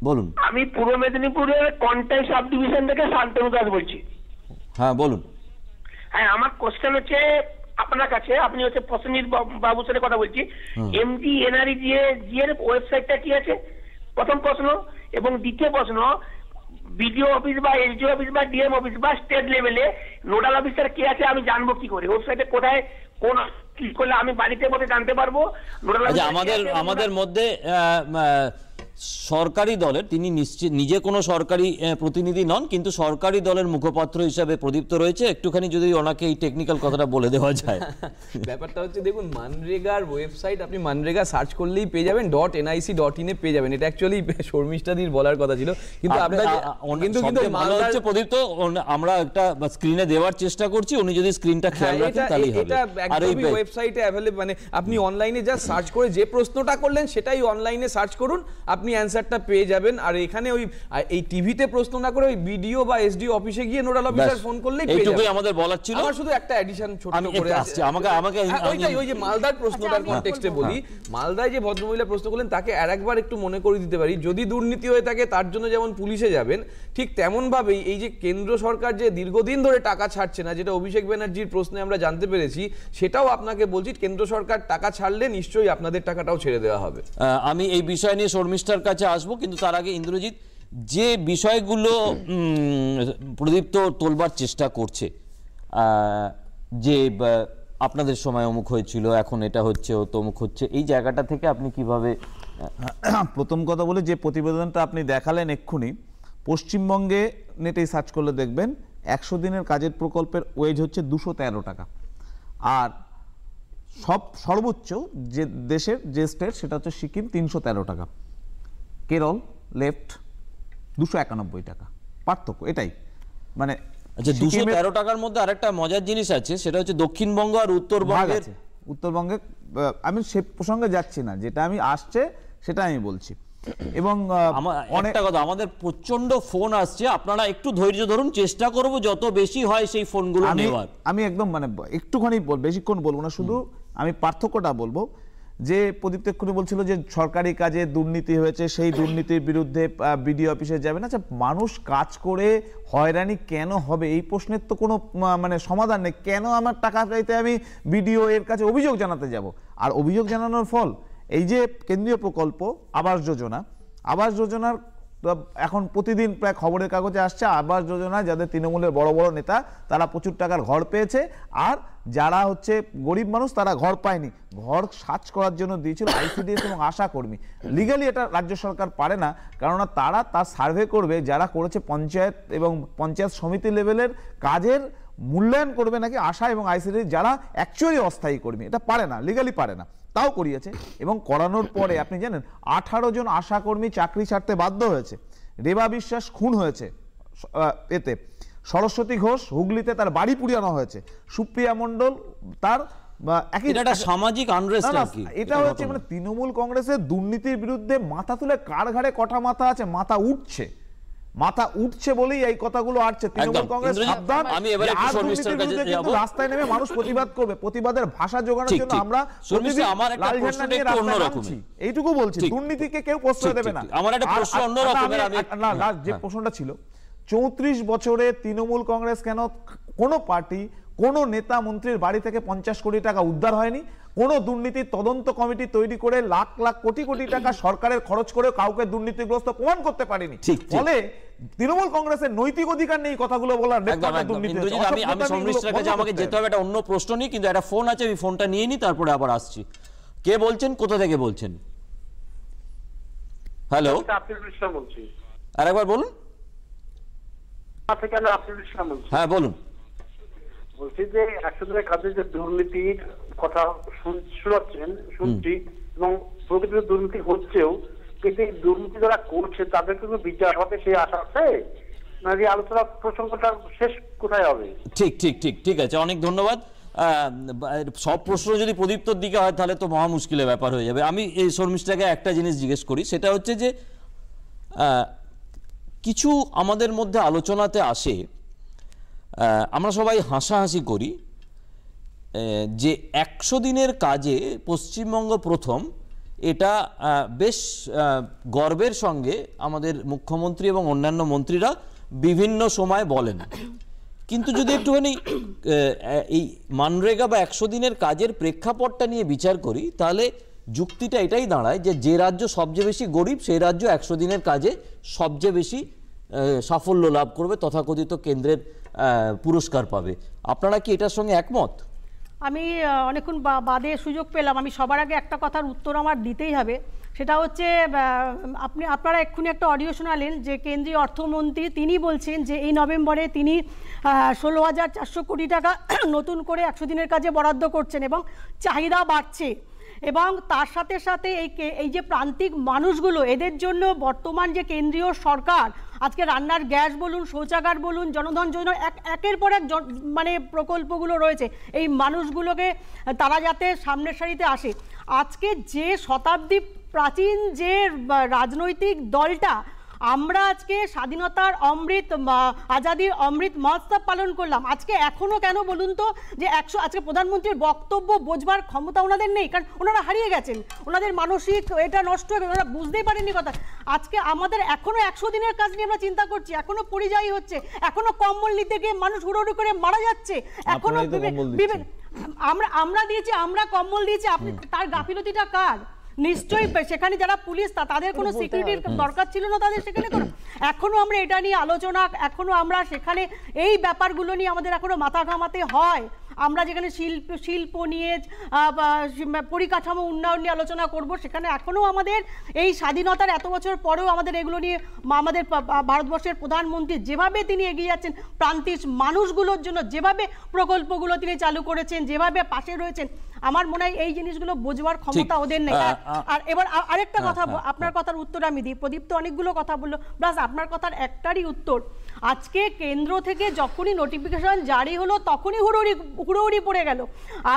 বলুন।
আমি পূর্ব মেদিনীপুরের কন্টাই সাব ডিভিশন থেকে শান্তনু দাস বলছি।
হ্যাঁ, বলুন।
হ্যাঁ, আমার কোশ্চেন হচ্ছে আপনার কাছে, আপনি হচ্ছে প্রসেনজিৎ বাবুর সাথে কথা বলছি। এমডি এনআরজি এর ওয়েবসাইটটা কি আছে, প্রথম প্রশ্ন। এবং দ্বিতীয় প্রশ্ন, বিডিও অফিস বা এসডিও অফিস বা ডিএম অফিস বা স্টেট লেভেলে নোডাল অফিসার কে আছে আমি জানবো কি করে? ওয়েবসাইটে কোথায় কোন ক্লিক করলে আমি বাড়িতে বসে জানতে পারবো নোডাল অফিসার?
আমাদের মধ্যে সরকারি দলের, তিনি নিজে কোনো সরকারি প্রতিনিধি নন, কিন্তু সরকারি দলের মুখপাত্র হিসাবে প্রদীপ্ত রয়েছে। একটুখানি যদি ওনাকে এই টেকনিক্যাল কথাটা বলে দেওয়া যায়।
ব্যাপারটা হচ্ছে, দেখুন, মানরেগার ওয়েবসাইট আপনি মানরেগা সার্চ করলেই পেয়ে যাবেন, .nic.in এ পেয়ে যাবেন। এটা অ্যাকচুয়ালি শর্মিষ্ঠাদির বলার কথা ছিল, কিন্তু
ভালো হচ্ছে প্রদীপ্ত, আমরা একটা স্ক্রিনে দেওয়ার চেষ্টা করছি, উনি যদি স্ক্রিনটা খেয়াল রাখেন তাহলেই হবে।
আর এই ওয়েবসাইটে অ্যাভেলেবল, মানে আপনি অনলাইনে যা সার্চ করে যে প্রশ্নটা করলেন সেটাই অনলাইনে সার্চ করুন, আপনি অ্যানসারটা পেয়ে যাবেন। আর এখানে ওই এই টিভিতে প্রশ্ন না করে ওই বিডিও বা এসডিও অফিসে গিয়ে নোডাল অফিসার ফোন করলেই পেয়ে যাবেন।
এইটুকুই আমাদের বলার ছিল।
আমার শুধু একটা এডিশন ছোট করে আছে, আমাকে ওই যে মালদার প্রশ্নটার কনটেক্সটে বলি। মালদায় যে ভদ্রমহিলা প্রশ্ন করলেন তাকে আরেকবার একটু মনে করে দিতে পারি, যদি দুর্নীতি হয়ে থাকে তার জন্য যেমন পুলিশে যাবেন, ঠিক তেমন ভাবেই এই যে কেন্দ্র সরকার যে দীর্ঘদিন ধরে টাকা ছাড়ছে না, যেটা অভিষেক ব্যানার্জির প্রশ্নে আমরা জানতে পেরেছি, সেটাও আপনাকে বলছি, কেন্দ্র সরকার টাকা ছাড়লে নিশ্চয়ই আপনাদের টাকাটাও ছেড়ে দেওয়া হবে।
আমি এই বিষয় নিয়ে শর্মিষ্ঠার কাছে আসবো, কিন্তু তার আগে ইন্দ্রজিৎ, যে বিষয়গুলো প্রদীপ্ত তোলবার চেষ্টা করছে, যে আপনাদের সময় অমুক হয়েছিল, এখন এটা হচ্ছে, ও তমুক হচ্ছে, এই জায়গাটা থেকে আপনি কিভাবে?
প্রথম কথা বলে, যে প্রতিবেদনটা আপনি দেখালেন এক্ষুনি, পশ্চিমবঙ্গে নেটে সার্চ করলে দেখবেন 100 দিনের কাজের প্রকল্পের ওয়েজ হচ্ছে 213 টাকা। আর সর্বোচ্চ যে দেশের যে স্টেট, সেটা হচ্ছে সিকিম, 313 টাকা। কেরল লেফট 291 টাকা। পার্থক্য এটাই, মানে
আচ্ছা, 213 টাকার মধ্যে আরেকটা মজার জিনিস আছে, সেটা হচ্ছে দক্ষিণবঙ্গ আর
উত্তরবঙ্গে আমি সে প্রসঙ্গে যাচ্ছি না, যেটা আমি আসছে সেটা আমি বলছি। এবং
একটা কথা, আমাদের প্রচন্ড ফোন আসছে, আপনারা একটু ধৈর্য ধরুন, চেষ্টা করব যত বেশি হয় সেই ফোনগুলো নেওয়ার।
আমি একদম মানে একটুখানি বেশিক্ষণ বলবো না, শুধু আমি পার্থক্যটা বলবো যে প্রদীপ্ত এক্ষুনি বলছিল যে সরকারি কাজে দুর্নীতি হয়েছে, সেই দুর্নীতির বিরুদ্ধে বিডিও অফিসে যাবেন। আচ্ছা, মানুষ কাজ করে হয়রানি কেন হবে এই প্রশ্নের তো কোনো মানে সমাধান নেই। কেন আমার টাকা চাইতে আমি বিডিও এর কাছে অভিযোগ জানাতে যাব? আর অভিযোগ জানানোর ফল এই যে কেন্দ্রীয় প্রকল্প আবাস যোজনার এখন প্রতিদিন প্রায় খবরের কাগজে আসছে আবাস যোজনা যাদের তৃণমূলের বড় বড় নেতা তারা প্রচুর টাকার ঘর পেয়েছে, আর যারা হচ্ছে গরিব মানুষ তারা ঘর পায়নি। ঘর সার্চ করার জন্য দিয়েছিল আইসিডিএস এবং আশা কর্মী। লিগালি এটা রাজ্য সরকার পারে না, কেননা তারা তার সার্ভে করবে যারা করেছে পঞ্চায়েত এবং পঞ্চায়েত সমিতি লেভেলের কাজের মূল্যায়ন করবে নাকি আশা এবং আইসিডি যারা অ্যাকচুয়ালি অস্থায়ী কর্মী। এটা পারে না, লিগালি পারে না, তাও করিয়েছে। এবং করানোর পরে আপনি জানেন 18 জন আশাকর্মী চাকরি ছাড়তে বাধ্য হয়েছে। রেবা বিশ্বাস খুন হয়েছে এতে, সরস্বতী ঘোষ হুগলিতে তার বাড়ি পুড়িয়ানো হয়েছে, সুপ্রিয়া মণ্ডল তার
সামাজিক আনরেস্ট।
এটা হচ্ছে মানে তৃণমূল কংগ্রেসের দুর্নীতির বিরুদ্ধে মাথা তুলে কার ঘাড়ে কটা মাথা আছে, মাথা উঠছে বলেই এই কথাগুলো আসছে। তৃণমূল কংগ্রেস সাবধান, রাস্তায় নেমে মানুষ প্রতিবাদ করবে, প্রতিবাদের ভাষা জোগানোর জন্য আমরা এইটুকু বলছি, দুর্নীতিকে কেউ প্রশ্রয় দেবে না। যে প্রশ্নটা ছিল 34 বছরে তৃণমূল কংগ্রেস কেন কোনো পার্টি কোনো নেতা মন্ত্রীর বাড়ি থেকে 50 কোটি টাকা উদ্ধার হয়নি, কোন দুর্নীতির তদন্ত কমিটি তৈরি করে লাখ লাখ কোটি কোটি টাকা সরকারের খরচ করে কাউকে দুর্নীতিগ্রস্ত প্রমাণ করতে পারেনি। ফলে তৃণমূল কংগ্রেসের নৈতিক অধিকার নেই কথাগুলো বলার।
আমি সমৃষ্টির কাছে আমাকে যেতে হবে একটা অন্য প্রশ্ন নিয়ে, কিন্তু একটা ফোন আছে, আমি ফোনটা নিয়ে নিই তারপরে আবার আসছি। কে বলছেন, কোথা থেকে বলছেন? হ্যালো,
বলছি।
আরেকবার বলুন। হ্যাঁ বলুন।
বলছি যে 100 দিনের কাজে যে দুর্নীতির কথা শুনছি এবং প্রকৃতির দুর্নীতি হচ্ছেও, কিন্তু এই দুর্নীতি যারা করছে তাদের কিন্তু বিচার হবে সেই আশা আছে নাকি আলোচনা প্রসঙ্গটা শেষ কোথায় হবে?
ঠিক ঠিক ঠিক ঠিক আছে, অনেক ধন্যবাদ। সব প্রশ্ন যদি প্রদীপ্তর দিকে হয় তাহলে তো মহা মুশকিলের ব্যাপার হয়ে যাবে। আমি এই শর্মিষ্ঠাকে একটা জিনিস জিজ্ঞেস করি, সেটা হচ্ছে যে কিছু আমাদের মধ্যে আলোচনাতে আসে, আমরা সবাই হাসাহাসি করি যে 100 দিনের কাজে পশ্চিমবঙ্গ প্রথম, এটা বেশ গর্বের সঙ্গে আমাদের মুখ্যমন্ত্রী এবং অন্যান্য মন্ত্রীরা বিভিন্ন সময় বলেন। কিন্তু যদি একটুখানি এই মানরেগা বা 100 দিনের কাজের প্রেক্ষাপটটা নিয়ে বিচার করি, তাহলে যুক্তিটা এটাই দাঁড়ায় যে যে রাজ্য সবচেয়ে বেশি গরিব সেই রাজ্য 100 দিনের কাজে সবচেয়ে বেশি সাফল্য লাভ করবে, তথাকথিত কেন্দ্রের পুরস্কার পাবে। আপনারা কি এটার সঙ্গে একমত?
আমি অনেকক্ষণ বাদে সুযোগ পেলাম, আমি সবার আগে একটা কথার উত্তর আমার দিতেই হবে। সেটা হচ্ছে আপনারা এক্ষুনি একটা অডিও শোনালেন যে কেন্দ্রীয় অর্থমন্ত্রী তিনি বলছেন যে এই নভেম্বরে তিনি 16,400 কোটি টাকা নতুন করে 100 দিনের কাজে বরাদ্দ করছেন এবং চাহিদা বাড়ছে। এবং তার সাথে সাথে এই যে প্রান্তিক মানুষগুলো, এদের জন্য বর্তমান যে কেন্দ্রীয় সরকার আজকে রান্নার গ্যাস বলুন, শৌচাগার বলুন, জনধন যোজনা একের পর এক মানে প্রকল্পগুলো রয়েছে, এই মানুষগুলোকে তারা যাতে সামনের সারিতে আসে। আজকে যে শতাব্দী প্রাচীন যে রাজনৈতিক দলটা আমরা আজকে স্বাধীনতার অমৃত আজাদির অমৃত মহোৎসব পালন করলাম, আজকে এখনো কেন বলুন তো যে আজকে প্রধানমন্ত্রীর বক্তব্য বোঝবার ক্ষমতা ওনাদের নেই, কারণ ওনারা হারিয়ে গেছেন, ওনাদের মানসিক এটা নষ্ট হয়ে গেছে, ওনারা বুঝতেই পারেননি কথা। আজকে আমাদের এখনো 100 দিনের কাজ নিয়ে আমরা চিন্তা করছি, এখনো পরিযায়ী হচ্ছে, এখনো কম্বল নিতে গিয়ে মানুষ হুড়োহুড়ি করে মারা যাচ্ছে, এখনো আমরা দিয়েছি, আমরা কম্বল দিয়েছি, আপনি তার গাফিলতিটা কার? নিশ্চয়ই সেখানে যারা পুলিশ তাদের কোনো সিকিউরিটির দরকার ছিল না, তাদের সেখানে কোনো। এখনো আমরা এটা নিয়ে আলোচনা, এখনো আমরা সেখানে এই ব্যাপারগুলো নিয়ে আমাদের এখনো মাথা ঘামাতে হয়। আমরা যেখানে শিল্প নিয়ে পরিকাঠামো উন্নয়ন নিয়ে আলোচনা করব, সেখানে এখনো আমাদের এই স্বাধীনতার এত বছর পরেও আমাদের এগুলো নিয়ে আমাদের ভারতবর্ষের প্রধানমন্ত্রী যেভাবে তিনি এগিয়ে যাচ্ছেন, প্রান্তিক মানুষগুলোর জন্য যেভাবে প্রকল্পগুলো তিনি চালু করেছেন, যেভাবে পাশে রয়েছেন, আমার মনে হয় এই জিনিসগুলো বোঝবার ক্ষমতা ওদের নেই। আর এবার আরেকটা কথা, আপনার কথার উত্তর আমি দিই। প্রদীপ তো অনেকগুলো কথা বললো, প্লাস আপনার কথার একটারই উত্তর। আজকে কেন্দ্র থেকে যখনই নোটিফিকেশন জারি হলো তখনই হুড়োহুড়ি পড়ে গেল।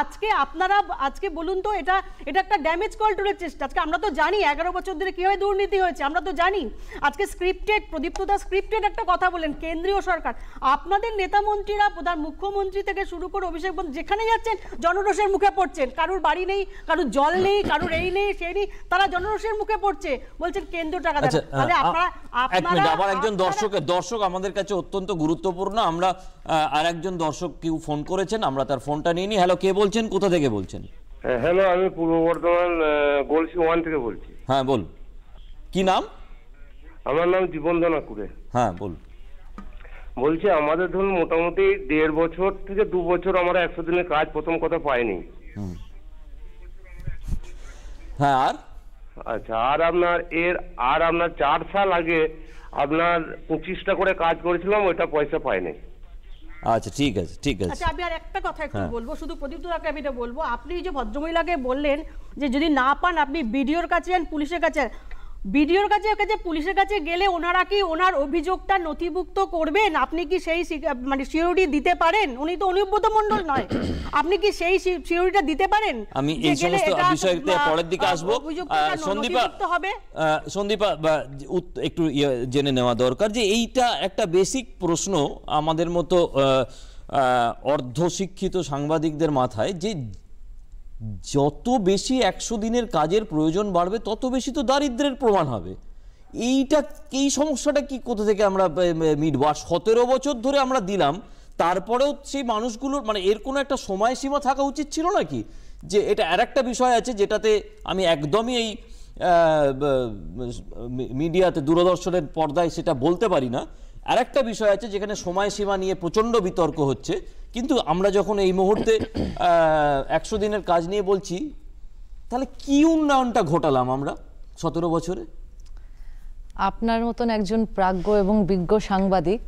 আজকে আপনারা আজকে বলুন তো এটা একটা ড্যামেজ কন্ট্রোলের চেষ্টা। আজকে আমরা তো জানি 11 বছর ধরে কীভাবে দুর্নীতি হয়েছে, আমরা তো জানি। আজকে স্ক্রিপ্টেড, প্রদীপ্ত দাস স্ক্রিপ্টেড একটা কথা বলেন, কেন্দ্রীয় সরকার, আপনাদের নেতা মন্ত্রীরা, প্রধান মুখ্যমন্ত্রী থেকে শুরু করে অভিষেক বন্দ্যোপাধ্যায় যেখানে যাচ্ছেন জনরোষের মুখে পড়ছেন। কারুর বাড়ি নেই, কারুর জল নেই, কারুর এই নেই সেই নেই, তারা জনরোষের মুখে পড়ছে, বলছেন কেন্দ্র টাকা দেয়। তাহলে
আবার একজন দর্শক আমাদের কাছে অত্যন্ত গুরুত্বপূর্ণ। আমরা আর একজন দর্শক কেউ ফোন করেছেন, আমরা তার ফোনটা নিয়ে নিই। হ্যালো, কে বলছেন, কোথা থেকে বলছেন?
হ্যালো, আমি পূর্ব বর্ধমান গলসি 1 থেকে বলছি।
হ্যাঁ বল, কি নাম?
আমার নাম জীবনধন আকুরে।
হ্যাঁ বল।
বলছি আমাদের ধরুন মোটামুটি 1.5 বছর থেকে 2 বছর আমরা 100 দিনের কাজ প্রথম কথা পাইনি।
হ্যাঁ, আর
আচ্ছা, আর আপনার 4 সাল আগে আপনার 25টা করে কাজ করেছিলাম, ওইটা পয়সা পাইনি।
আচ্ছা ঠিক আছে।
আচ্ছা, আমি আর একটা কথা একটু বলবো, শুধু প্রদীপ্ত দাকে আমি এটা বলবো, আপনি যে ভদ্রমহিলাকে বললেন যে যদি না পান আপনি বিডিওর কাছে যান, পুলিশের কাছে। বিডিওর কাছে পুলিশের কাছে গেলে ওনারা কি ওনার অভিযোগটা নথিভুক্ত করবেন? আপনি কি সেই মানে সিওরিটি দিতে পারেন? উনি তো অনুব্রত মণ্ডল নয়, আপনি কি সেই সিওরিটিটা দিতে পারেন?
আমি এই সমস্ত বিষয়তে পরের দিকে আসবো। সন্দীপা একটু জেনে নেওয়া দরকার যে এইটা একটা বেসিক প্রশ্ন আমাদের মতো অর্ধশিক্ষিত সাংবাদিকদের মাথায়, যে যত বেশি 100 দিনের কাজের প্রয়োজন বাড়বে তত বেশি তো দারিদ্র্যের প্রমাণ হবে। এই সমস্যাটা কি কোথা থেকে আমরা মিটবো? আর 17 বছর ধরে আমরা দিলাম, তারপরেও সেই মানুষগুলোর মানে এর কোনো একটা সময়সীমা থাকা উচিত ছিল নাকি? যে এটা আর একটা বিষয় আছে যেটাতে আমি একদমই এই মিডিয়াতে, দূরদর্শনের পর্দায় সেটা বলতে পারি না। আর একটা বিষয় আছে যেখানে সময়সীমা নিয়ে প্রচণ্ড বিতর্ক হচ্ছে, কিন্তু আমরা যখন এই মুহূর্তে 100 দিনের কাজ নিয়ে বলছি, তাহলে কি উন্নয়নটা ঘটালাম আমরা 17 বছরে?
আপনার মতন একজন প্রাজ্ঞ এবং বিজ্ঞ সাংবাদিক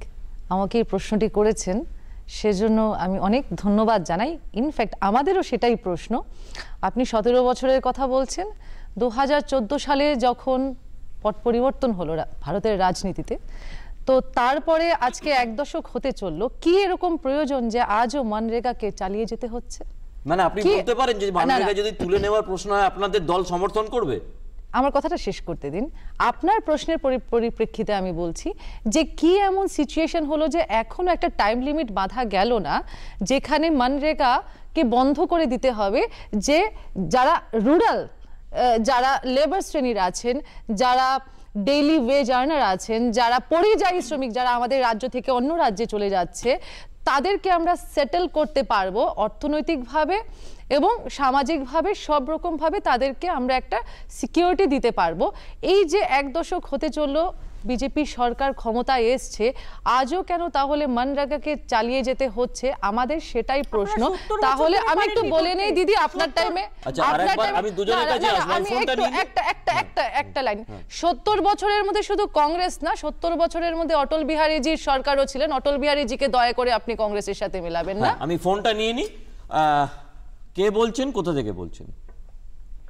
আমাকে এই প্রশ্নটি করেছেন, সেজন্য আমি অনেক ধন্যবাদ জানাই। ইনফ্যাক্ট আমাদেরও সেটাই প্রশ্ন। আপনি 17 বছরের কথা বলছেন। 2014 সালে যখন পট পরিবর্তন হলো ভারতের রাজনীতিতে, তো তারপরে আজকে 1 দশক হতে চললো, কি এরকম প্রয়োজন যে আজও মনরেগাকে চালিয়ে যেতে হচ্ছে?
মানে আপনি বলতে পারেন যে মনরেগা যদি তুলে নেওয়ার প্রশ্ন হয় আপনাদের দল সমর্থন করবে?
আমার কথাটা শেষ করতে দিন। আপনার প্রশ্নের পরিপ্রেক্ষিতে আমি বলছি যে কি এমন সিচুয়েশন হলো যে এখনো একটা টাইম লিমিট বাঁধা গেল না যেখানে মনরেগাকে বন্ধ করে দিতে হবে, যে যারা রুরাল, যারা লেবার শ্রেণীর আছেন, যারা ডেইলি ওয়েজ আর্নার আছেন, যারা পরিযায়ী শ্রমিক, যারা আমাদের রাজ্য থেকে অন্য রাজ্যে চলে যাচ্ছে, তাদেরকে আমরা সেটেল করতে পারবো অর্থনৈতিকভাবে এবং সামাজিকভাবে, সব রকমভাবে তাদেরকে আমরা একটা সিকিউরিটি দিতে পারবো। এই যে 1 দশক হতে চললো বিজেপি সরকার ক্ষমতায় এসছে, আজও কেন তাহলে মনরেগাকে চালিয়ে যেতে হচ্ছে? আমাদের সেটাই প্রশ্ন। তাহলে আমি একটু বলে নেই দিদি, আপনার টাইমে একটা লাইন, 70 বছরের মধ্যে শুধু কংগ্রেস না, 70 বছরের মধ্যে অটল বিহারীজির সরকারও ছিলেন। অটল বিহারীজিকে দয়া করে আপনি কংগ্রেসের সাথে মেলাবেন না।
আমি ফোনটা নিয়ে নি। কে বলছেন, কোথা থেকে বলছেন?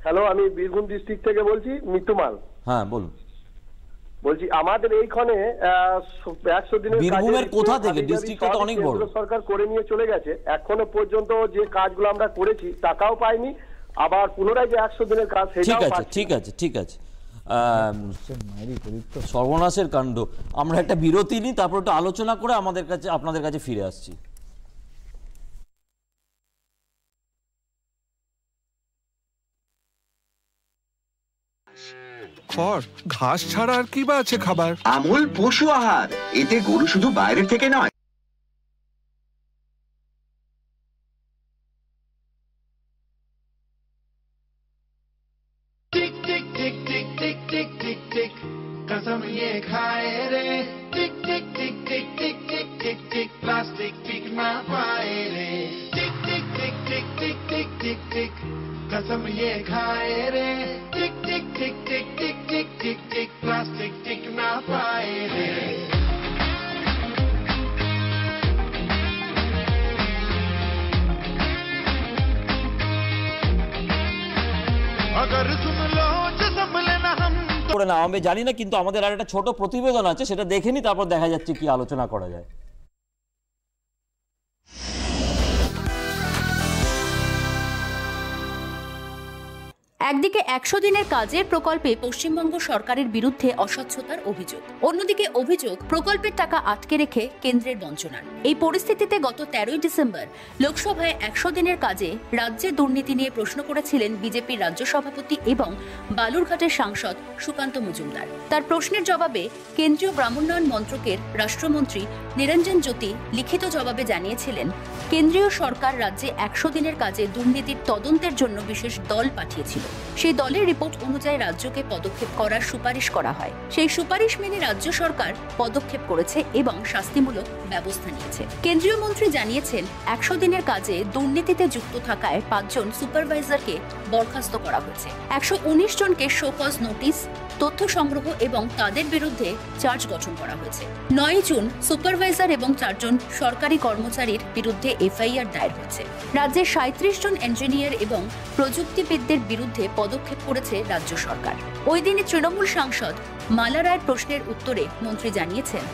হ্যালো, আমি বীরভূম ডিস্ট্রিক্ট থেকে বলছি, মিটুমাল।
হ্যাঁ বলুন।
বলছি আমাদের এইখানে 100 দিনের
বীরভূমের কোথা থেকে? ডিস্ট্রিক্টটা তো অনেক বড়।
সরকার করে নিয়ে চলে গেছে, এখনো পর্যন্ত যে কাজগুলো আমরা করেছি টাকাও পাইনি, আবার পুনরায় যে 100 দিনের কাজ সেটাও পাচ্ছি।
ঠিক আছে। সর্বনাশের কাণ্ড। আমরা একটা বিরতি নিই, তারপর একটু আলোচনা করে আপনাদের কাছে ফিরে আসছি।
ঘাস ছাড়া আর কি বা আছে খাবার?
আমুল পশু আহার, এতে গরু শুধু বাইরে থেকে নয়,
टिक टिक टिक टिक टिक टिक टिक टिक कसम ये खाए रे, टिक टिक टिक टिक टिक टिक टिक टिक प्लास्टिक टिक ना पाए रे, टिक टिक टिक टिक टिक टिक टिक टिक कसम ये खाए रे, टिक टिक टिक टिक टिक टिक टिक टिक प्लास्टिक टिक ना पाए रे। अगर सुन लो जो संभले ना हम तो
করে না আমি জানি না, কিন্তু আমাদের আর একটা ছোট প্রতিবেদন আছে, সেটা দেখে নি, তারপর দেখা যাচ্ছে কি আলোচনা করা যায়।
একদিকে 100 দিনের কাজের প্রকল্পে পশ্চিমবঙ্গ সরকারের বিরুদ্ধে অস্বচ্ছতার অভিযোগ, অন্যদিকে অভিযোগ প্রকল্পের টাকা আটকে রেখে কেন্দ্রের বঞ্চনার। এই পরিস্থিতিতে গত 13ই ডিসেম্বর লোকসভায় 100 দিনের কাজে রাজ্যে দুর্নীতি নিয়ে প্রশ্ন করেছিলেন বিজেপির রাজ্য সভাপতি এবং বালুরঘাটের সাংসদ সুকান্ত মজুমদার। তার প্রশ্নের জবাবে কেন্দ্রীয় গ্রামোন্নয়ন মন্ত্রকের রাষ্ট্রমন্ত্রী নিরঞ্জন জ্যোতি লিখিত জবাবে জানিয়েছিলেন, কেন্দ্রীয় সরকার রাজ্যে 100 দিনের কাজে দুর্নীতির তদন্তের জন্য বিশেষ দল পাঠিয়েছিল। সেই দলের রিপোর্ট অনুযায়ী রাজ্যকে পদক্ষেপ করার সুপারিশ করা হয়। সেই সুপারিশ মেনে রাজ্য সরকার পদক্ষেপ করেছে এবং শাস্তিমূলক ব্যবস্থা নিয়েছে। কেন্দ্রীয় মন্ত্রী জানিয়েছেন, 100 দিনের কাজে দুর্নীতিতে যুক্ত থাকায় 5 জন সুপারভাইজারকে বরখাস্ত করা হয়েছে। 119 জনকে শো কজ নোটিশ, তথ্য সংগ্রহ এবং তাদের বিরুদ্ধে চার্জ গঠন করা হয়েছে। 9 জুন সুপারভাইজার এবং 4 জন সরকারি কর্মচারীর বিরুদ্ধে এফআইআর দায়ের হয়েছে। রাজ্যের 37 জন ইঞ্জিনিয়ার এবং প্রযুক্তিবিদদের বিরুদ্ধে পদক্ষেপ করেছে রাজ্য সরকার। ওই দিনে তৃণমূল সাংসদ মালা রায়ের প্রশ্নের উত্তরে মন্ত্রী জানিয়েছেন,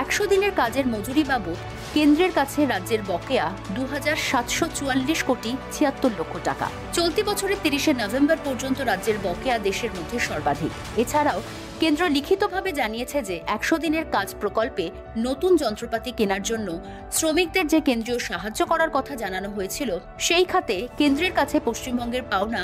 100 দিনের কাজের মজুরি বাবদ কেন্দ্রের কাছে রাজ্যের বকেয়া 2744 কোটি 76 লক্ষ টাকা। চলতি বছরের 30শে নভেম্বর পর্যন্ত রাজ্যের বকেয়া দেশের মধ্যে সর্বাধিক। এছাড়াও কেন্দ্র লিখিতভাবে জানিয়েছে যে 100 দিনের কাজ প্রকল্পে নতুন যন্ত্রপাতি কেনার জন্য শ্রমিকদের যে কেন্দ্রীয় সাহায্য করার কথা জানানো হয়েছিল, সেই খাতে কেন্দ্রের কাছে পশ্চিমবঙ্গের পাওনা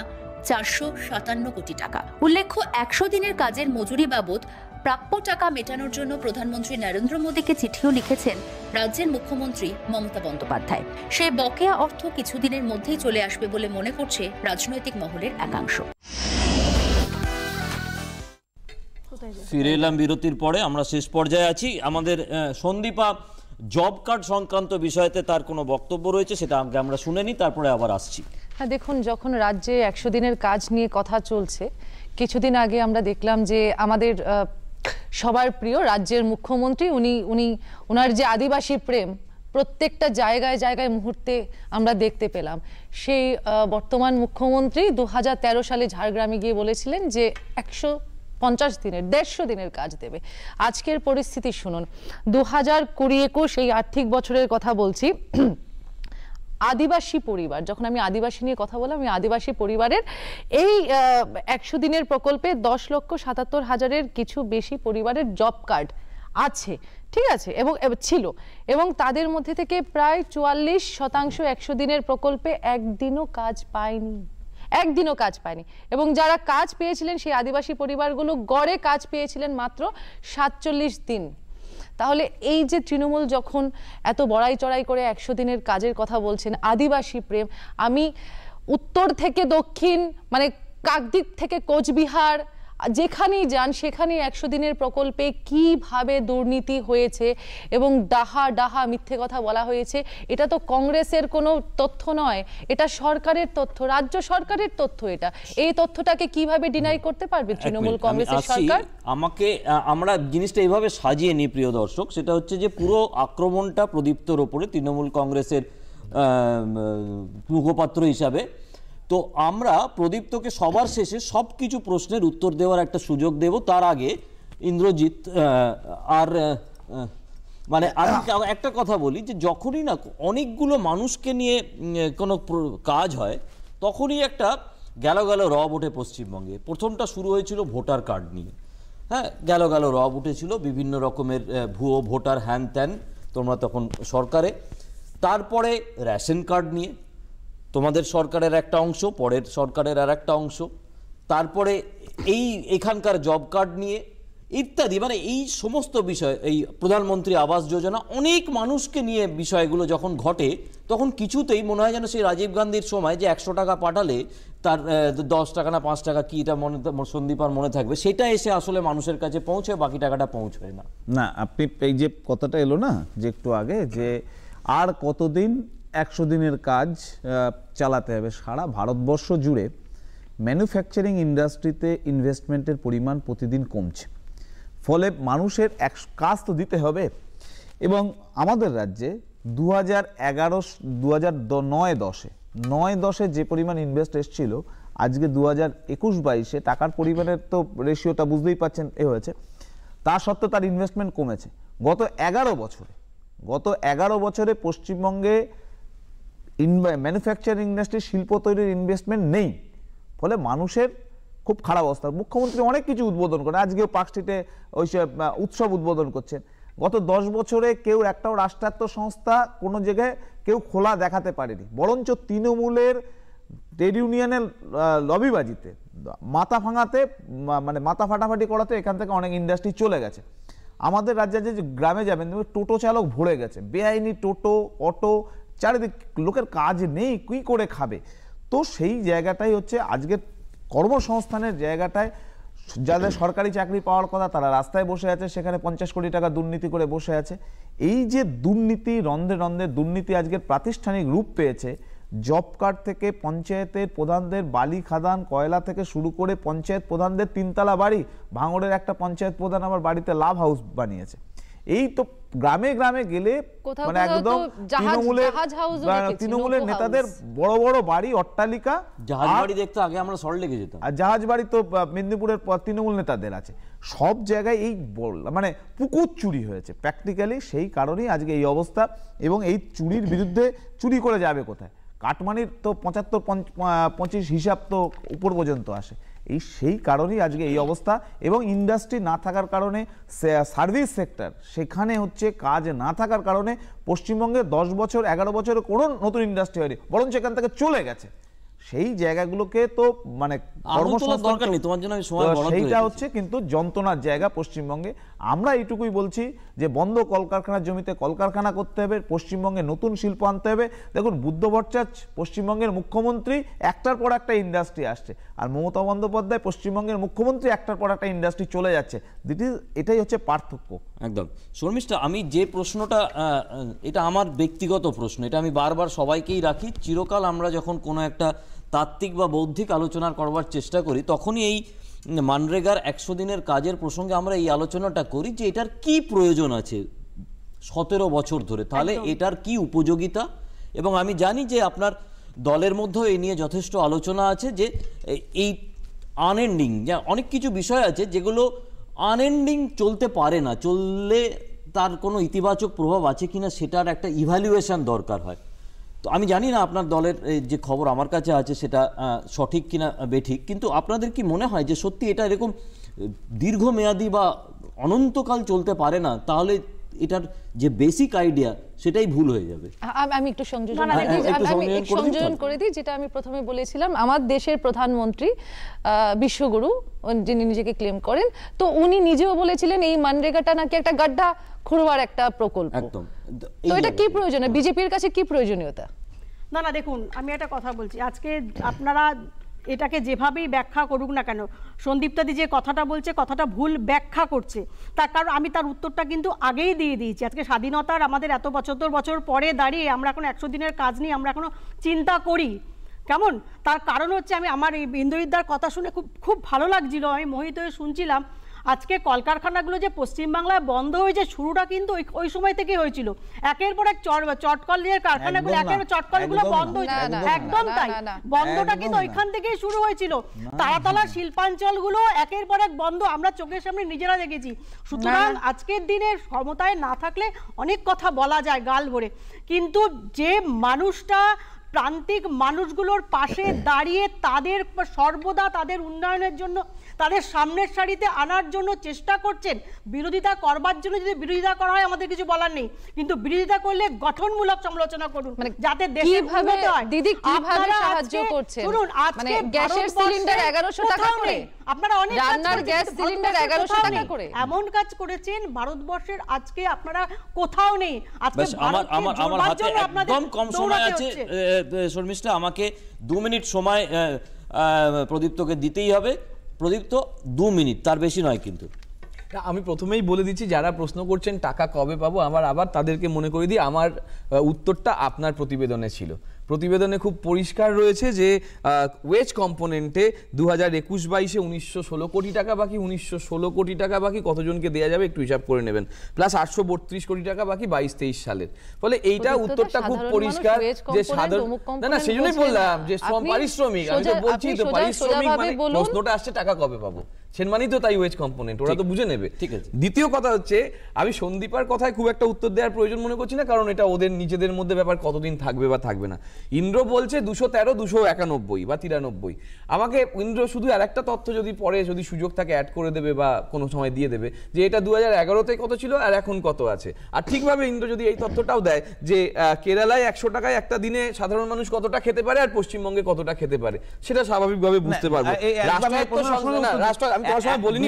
457 কোটি টাকা। উল্লেখ্য, 100 দিনের কাজের মজুরি বাবদ প্রাপ্য টাকা মেটানোর জন্য প্রধানমন্ত্রী নরেন্দ্র মোদীকে চিঠিও লিখেছেন রাজ্যের মুখ্যমন্ত্রী মমতা বন্দ্যোপাধ্যায়। সেই বকেয়া অর্থ কিছুদিনের মধ্যেই চলে আসবে বলে মনে করছে রাজনৈতিক মহলের একাংশ।
ফিরে এলাম বিরতির পরে, আমরা শেষ পর্যায়ে আছি। আমাদের সন্দীপা জব কার্ড সংক্রান্ত বিষয়তে তার কোনো বক্তব্য রয়েছে, সেটা আগে আমরা শুনে নিই, তারপরে আবার আসছি।
হ্যাঁ, দেখুন, যখন রাজ্যে 100 দিনের কাজ নিয়ে কথা চলছে, কিছুদিন আগে আমরা দেখলাম যে আমাদের সবার প্রিয় রাজ্যের মুখ্যমন্ত্রী উনার যে আদিবাসী প্রেম প্রত্যেকটা জায়গায় জায়গায় মুহূর্তে আমরা দেখতে পেলাম। সেই বর্তমান মুখ্যমন্ত্রী 2013 সালে ঝাড়গ্রামে গিয়ে বলেছিলেন যে 150 দিনের কাজ দেবে। আজকের পরিস্থিতি শুনুন, 2020-21 এই আর্থিক বছরের কথা বলছি। আদিবাসী পরিবার, যখন আমি আদিবাসী নিয়ে কথা বললাম, আমি আদিবাসী পরিবারের এই 100 দিনের প্রকল্পে 10,77,000-এর কিছু বেশি পরিবারের জব কার্ড আছে, ঠিক আছে, এবং ছিল, এবং তাদের মধ্যে থেকে প্রায় 44% 100 দিনের প্রকল্পে একদিনও কাজ পায়নি। এবং যারা কাজ পেয়েছিলেন সেই আদিবাসী পরিবারগুলো গড়ে কাজ পেয়েছিলেন মাত্র 47 দিন। তাহলে এই যে তৃণমূল যখন এত বড়াই চড়াই করে 100 দিনের কাজের কথা বলছেন, আদিবাসী প্রেম, আমি উত্তর থেকে দক্ষিণ, মানে কাকদ্বীপ থেকে কোচবিহার, যেখানেই যান সেখানেই 100 দিনের প্রকল্পে কিভাবে দুর্নীতি হয়েছে এবং ডাহা মিথ্যে কথা বলা হয়েছে। এটা তো কংগ্রেসের কোনো তথ্য নয়, এটা সরকারের তথ্য, রাজ্য সরকারের তথ্য। এই তথ্যটাকে কিভাবে ডিনাই করতে পারবে তৃণমূল কংগ্রেসের সরকার?
আমরা জিনিসটা এইভাবে সাজিয়ে নিই প্রিয় দর্শক, সেটা হচ্ছে যে পুরো আক্রমণটা প্রদীপ্তর ওপরে তৃণমূল কংগ্রেসের মুখপাত্র হিসাবে। তো আমরা প্রদীপ্তকে সবার শেষে সব কিছু প্রশ্নের উত্তর দেওয়ার একটা সুযোগ দেব। তার আগে ইন্দ্রজিৎ আর মানে আমি একটা কথা বলি যে যখনই না অনেকগুলো মানুষকে নিয়ে কোনো কাজ হয়, তখনই একটা গেল রব ওঠে পশ্চিমবঙ্গে। প্রথমটা শুরু হয়েছিল ভোটার কার্ড নিয়ে। হ্যাঁ, গেল রব উঠেছিল বিভিন্ন রকমের ভুয়ো ভোটার, হ্যান ত্যান, তোমরা তখন সরকারে। তারপরে রেশন কার্ড নিয়ে তোমাদের সরকারের একটা অংশ, পরের সরকারের আর একটা অংশ। তারপরে এখানকার জব কার্ড নিয়ে ইত্যাদি, মানে এই সমস্ত বিষয়, এই প্রধানমন্ত্রী আবাস যোজনা, অনেক মানুষকে নিয়ে বিষয়গুলো যখন ঘটে, তখন কিছুতেই মনে হয় যেন সেই রাজীব গান্ধীর সময় যে 100 টাকা পাঠালে তার 10 টাকা না 5 টাকা কি, এটা সন্দীপার মনে থাকবে, সেটা এসে আসলে মানুষের কাছে পৌঁছে, বাকি টাকাটা পৌঁছয় না।
না, আপনি এই যে কথাটা এলো না যে একটু আগে, যে আর কতদিন 100 দিনের কাজ চালাতে হবে। সারা ভারতবর্ষ জুড়ে ম্যানুফ্যাকচারিং ইন্ডাস্ট্রিতে ইনভেস্টমেন্টের পরিমাণ প্রতিদিন কমছে, ফলে মানুষের কাজ তো দিতে হবে। এবং আমাদের রাজ্যে 2009-10-এ যে পরিমাণ ইনভেস্ট এসেছিল, আজকে 2021-22 টাকার পরিমাণের তো রেশিওটা বুঝতেই পাচ্ছেন হয়েছে, তা সত্ত্বেও তার ইনভেস্টমেন্ট কমেছে। গত 11 বছরে পশ্চিমবঙ্গে ম্যানুফ্যাকচারিং ইন্ডাস্ট্রি, শিল্প তৈরির ইনভেস্টমেন্ট নেই, ফলে মানুষের খুব খারাপ অবস্থা। মুখ্যমন্ত্রী অনেক কিছু উদ্বোধন করে, আজকেও পার্ক স্ট্রিটে ওই উৎসব উদ্বোধন করছেন। গত 10 বছরে কেউ একটাও রাষ্ট্রায়ত্ত সংস্থা কোনো জায়গায় কেউ খোলা দেখাতে পারেনি, বরঞ্চ তৃণমূলের ট্রেড ইউনিয়নের লবিবাজিতে, মাথা ভাঙাতে, মানে মাথা ফাটাফাটি করাতে এখান থেকে অনেক ইন্ডাস্ট্রি চলে গেছে। আমাদের রাজ্যে যে গ্রামে যাবেন টোটো চালক ভরে গেছে, বেআইনি টোটো, অটো, চারিদিক লোকের কাজ নেই, কি করে খাবে। তো সেই জায়গাটাই হচ্ছে আজকের কর্মসংস্থানের জায়গাটায় যাদের সরকারি চাকরি পাওয়ার কথা তারা রাস্তায় বসে আছে, সেখানে 50 কোটি টাকা দুর্নীতি করে বসে আছে। এই যে দুর্নীতি, রন্ধে রন্ধে দুর্নীতি আজকের প্রাতিষ্ঠানিক রূপ পেয়েছে, জব কার্ড থেকে পঞ্চায়েতের প্রধানদের বালি খাদান, কয়লা থেকে শুরু করে পঞ্চায়েত প্রধানদের 3তলা বাড়ি, ভাঙড়ের একটা পঞ্চায়েত প্রধান আমার বাড়িতে লাভ হাউস বানিয়েছে। এই তো গ্রামে গ্রামে গেলে মানে একদম তৃণমূলের নেতাদের বড় বড় বাড়ি, অট্টালিকা,
জাহাজ বাড়ি দেখতে আগে আমরা সল্ট লেগে যেতাম,
আর জাহাজ বাড়ি তো মেদিনীপুরের তৃণমূল নেতাদের আছে। সব জায়গায় এই মানে পুকুর চুরি হয়েছে প্র্যাকটিক্যালি, সেই কারণেই আজকে এই অবস্থা। এবং এই চুরির বিরুদ্ধে চুরি করে যাবে কোথায়? কাটমানির তো 75-25 হিসাব তো উপর পর্যন্ত আসে। সেই কারণেই আজকে এই অবস্থা। এবং ইন্ডাস্ট্রি না থাকার কারণে, সার্ভিস সেক্টর সেখানে হচ্ছে কাজ না থাকার কারণে পশ্চিমবঙ্গে 10 বছর 11 বছরে কোনো নতুন ইন্ডাস্ট্রি হয়নি, বরং সেখান থেকে চলে গেছে। সেই জায়গাগুলোকে তো মানে
দরকার নেই, তোমার জন্য আমি সময় বরাদ্দ
সেইটা হচ্ছে কিন্তু যন্ত্রণার জায়গা পশ্চিমবঙ্গে। আমরা এইটুকুই বলছি যে বন্ধ কলকারখানার জমিতে কলকারখানা করতে হবে, পশ্চিমবঙ্গে নতুন শিল্প আনতে হবে। দেখুন বুদ্ধ ভট্টাচার্য পশ্চিমবঙ্গের মুখ্যমন্ত্রী, একটার পর একটা ইন্ডাস্ট্রি আসছে, আর মমতা বন্দ্যোপাধ্যায় পশ্চিমবঙ্গের মুখ্যমন্ত্রী, একটার পর একটা ইন্ডাস্ট্রি চলে যাচ্ছে। এটাই হচ্ছে পার্থক্য।
একদম। শর্মিষ্ঠা, আমি যে প্রশ্নটা, এটা আমার ব্যক্তিগত প্রশ্ন, এটা আমি বারবার সবাইকেই রাখি। চিরকাল আমরা যখন কোনো একটা তাত্ত্বিক বা বৌদ্ধিক আলোচনা করবার চেষ্টা করি, তখনই এই মানরেগার 100 দিনের কাজের প্রসঙ্গে আমরা এই আলোচনাটা করি যে এটার কি প্রয়োজন আছে 17 বছর ধরে, তাহলে এটার কি উপযোগিতা। এবং আমি জানি যে আপনার দলের মধ্যেও এই নিয়ে যথেষ্ট আলোচনা আছে যে এই আনএন্ডিং, যা অনেক কিছু বিষয় আছে যেগুলো আনএন্ডিং চলতে পারে না, চললে তার কোনো ইতিবাচক প্রভাব আছে কিনা সেটার একটা ইভ্যালুয়েশন দরকার হয়। তো আমি জানি না আপনার দলের যে খবর আমার কাছে আছে সেটা সঠিক কিনা বেঠিক, কিন্তু আপনাদের কি মনে হয় যে সত্যি এটা এরকম দীর্ঘমেয়াদী বা অনন্তকাল চলতে পারে না, তাহলে এটার যে বেসিক আইডিয়া সেটাই ভুল হয়ে যাবে?
আমি একটু সংযোজন করে দিই, যেটা আমি প্রথমে বলেছিলাম। আমার দেশের প্রধানমন্ত্রী বিশ্বগুরু, যিনি নিজেকে ক্লেম করেন, তো উনি নিজেও বলেছিলেন এই মানরেগাটা নাকি একটা গাড্ডা খুঁড়বার একটা প্রকল্প।
একদম।
তো এটা কি প্রয়োজন, বিজেপির কাছে কি প্রয়োজনীয়তা?
না দেখুন, আমি একটা কথা বলছি, আজকে আপনারা এটাকে যেভাবেই ব্যাখ্যা করুক না কেন, সন্দীপ্তাদি যে কথাটা বলছে কথাটা ভুল ব্যাখ্যা করছে। তার কারণ আমি তার উত্তরটা কিন্তু আগেই দিয়ে দিয়েছি। আজকে স্বাধীনতার আমাদের এত বছর পরে দাঁড়িয়ে আমরা এখন 100 দিনের কাজ নিয়ে আমরা এখনো চিন্তা করি কেমন? তার কারণ হচ্ছে আমার এই ইন্দ্রজিৎদার কথা শুনে খুব ভালো লাগছিল, আমি মোহিত হয়ে শুনছিলাম। আজকে কলকারখানাগুলো যে পশ্চিমবাংলায় বন্ধ হয়েছে, শুরুটা কিন্তু ওই সময় থেকে হয়েছিল। একের পর এক চটকলের কারখানাগুলো, একের চটকলগুলো বন্ধ হয়েছে, একদম তাই, বন্ধটা কিন্তু ওইখান থেকেই শুরু হয়েছিল। তারাতলা শিল্পাঞ্চলগুলো একের পর এক বন্ধ, আমরা চোখের সামনে নিজেরা দেখেছি। সুতরাং আজকের দিনে ক্ষমতায় না থাকলে অনেক কথা বলা যায় গাল ভরে, কিন্তু যে মানুষটা প্রান্তিক মানুষগুলোর পাশে দাঁড়িয়ে তাদের সর্বদা তাদের উন্নয়নের জন্য, তাদের সামনের সারিতে আনার জন্য চেষ্টা করছেন, বিরোধিতা করবার জন্য যদি বিরোধিতা করা হয় আমাদের কিছু বলার নেই, কিন্তু বিরোধিতা করলে গঠনমূলক সমালোচনা করুন, যাতে দেশের উন্নতি হয়।
দিদি কিভাবে সাহায্য করছেন? শুনুন, আজকে গ্যাসের সিলিন্ডার 1100 টাকা করে,
আপনারা অনেক
রান্নার গ্যাস সিলিন্ডার 1100 টাকা করে
এমন কাজ করেছেন ভারতবর্ষের, আজকে আপনারা কোথাও নেই। আজকে
আমার হাতে একদম কম সময় আছে শর্মিষ্ঠা, আমাকে 2 মিনিট সময় প্রদীপ্তকে দিতেই হবে। প্রদীপ্ত 2 মিনিট, তার বেশি নয় কিন্তু।
আমি প্রথমেই বলে দিচ্ছি, যারা প্রশ্ন করছেন টাকা কবে পাবো, আবার তাদেরকে মনে করে দিই আমার উত্তরটা আপনার প্রতিবেদনে ছিল। প্রতিবেদনে খুব পরিষ্কার রয়েছে যে ওয়েজ কম্পোনেন্টে 2021-22-এ 1916 কোটি টাকা বাকি, 1916 কোটি টাকা বাকি, কতজনকে দেওয়া যাবে একটু হিসাব করে নেবেন, প্লাস 832 কোটি টাকা বাকি 22-23 সালের। ফলে এইটা উত্তরটা খুব পরিষ্কার যে সাধারণ, না সেই জন্যই বললাম যে শ্রম পারিশ্রমিক, আমি তো বলছি তো পারিশ্রমিক মানে প্রশ্নটা আসছে টাকা কবে পাবো, সেন মানেই তো তাই ওয়েজ কম্পোনেন্ট, ওরা তো বুঝে নেবে। ঠিক আছে, দ্বিতীয় কথা হচ্ছে আমি সন্দীপার কথায় খুব একটা উত্তর দেওয়ার প্রয়োজন মনে করছি না, কারণ এটা ওদের নিজেদের মধ্যে ব্যাপার, কতদিন থাকবে বা থাকবে না। ইন্দ্র বলছে 213, 291 বা 93। আমাকে ইন্দ্র শুধু আর একটা তথ্য যদি পরে যদি সুযোগ থাকে অ্যাড করে দেবে বা কোনো সময় দিয়ে দেবে যে এটা 2011-তে কত ছিল আর এখন কত আছে। আর ঠিকভাবে ইন্দ্র যদি এই তথ্যটাও দেয় যে কেরালায় 100 টাকায় একটা দিনে সাধারণ মানুষ কতটা খেতে পারে আর পশ্চিমবঙ্গে কতটা খেতে পারে, সেটা স্বাভাবিকভাবে বুঝতে পারবো। রাষ্ট্র আমি তোমার সময় বলিনি,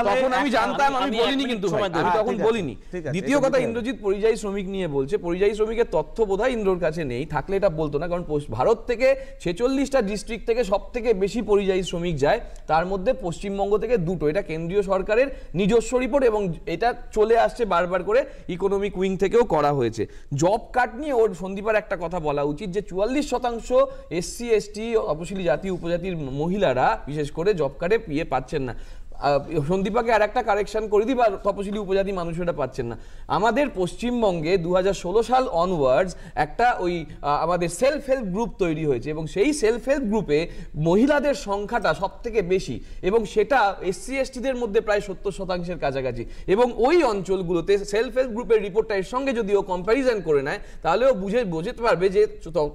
তখন আমি জানতাম, আমি বলিনি, কিন্তু আমি তখন বলিনি। দ্বিতীয় কথা, ইন্দ্রজিৎ পরিযায়ী শ্রমিক নিয়ে বলছে, পরিযায়ী শ্রমিকের তথ্য বোধহয় ইন্দ্রর কাছে নেই, থাকলে এটা বলতো না, কারণ ভারত থেকে 46টা ডিস্ট্রিক্ট থেকে সব থেকে বেশি পরিযায়ী শ্রমিক যায়, তার মধ্যে পশ্চিমবঙ্গ থেকে 2টো। এটা কেন্দ্রীয় সরকারের নিজস্ব রিপোর্ট এবং এটা চলে আসছে বারবার করে ইকোনমিক উইং থেকেও করা হয়েছে। জব কার্ড নিয়ে ওর সন্দীপার একটা কথা বলা উচিত যে 44% SC ST তপশিলি জাতি উপজাতির মহিলারা বিশেষ করে জব কার্ডে পাচ্ছেন না। সন্দীপাকে আর একটা কারেকশন করে দিই, বা তপশিলি উপজাতি মানুষেরা পাচ্ছেন না। আমাদের পশ্চিমবঙ্গে 2016 সাল অনওয়ার্ডস একটা ওই আমাদের সেলফ হেল্প গ্রুপ তৈরি হয়েছে এবং সেই সেলফ হেল্প গ্রুপে মহিলাদের সংখ্যাটা সব থেকে বেশি এবং সেটা SC STদের মধ্যে প্রায় 70% কাছাকাছি। এবং ওই অঞ্চলগুলোতে সেলফ হেল্প গ্রুপের রিপোর্টটা এর সঙ্গে যদি ও কম্প্যারিজন করে নেয় তাহলেও বুঝতে পারবে যে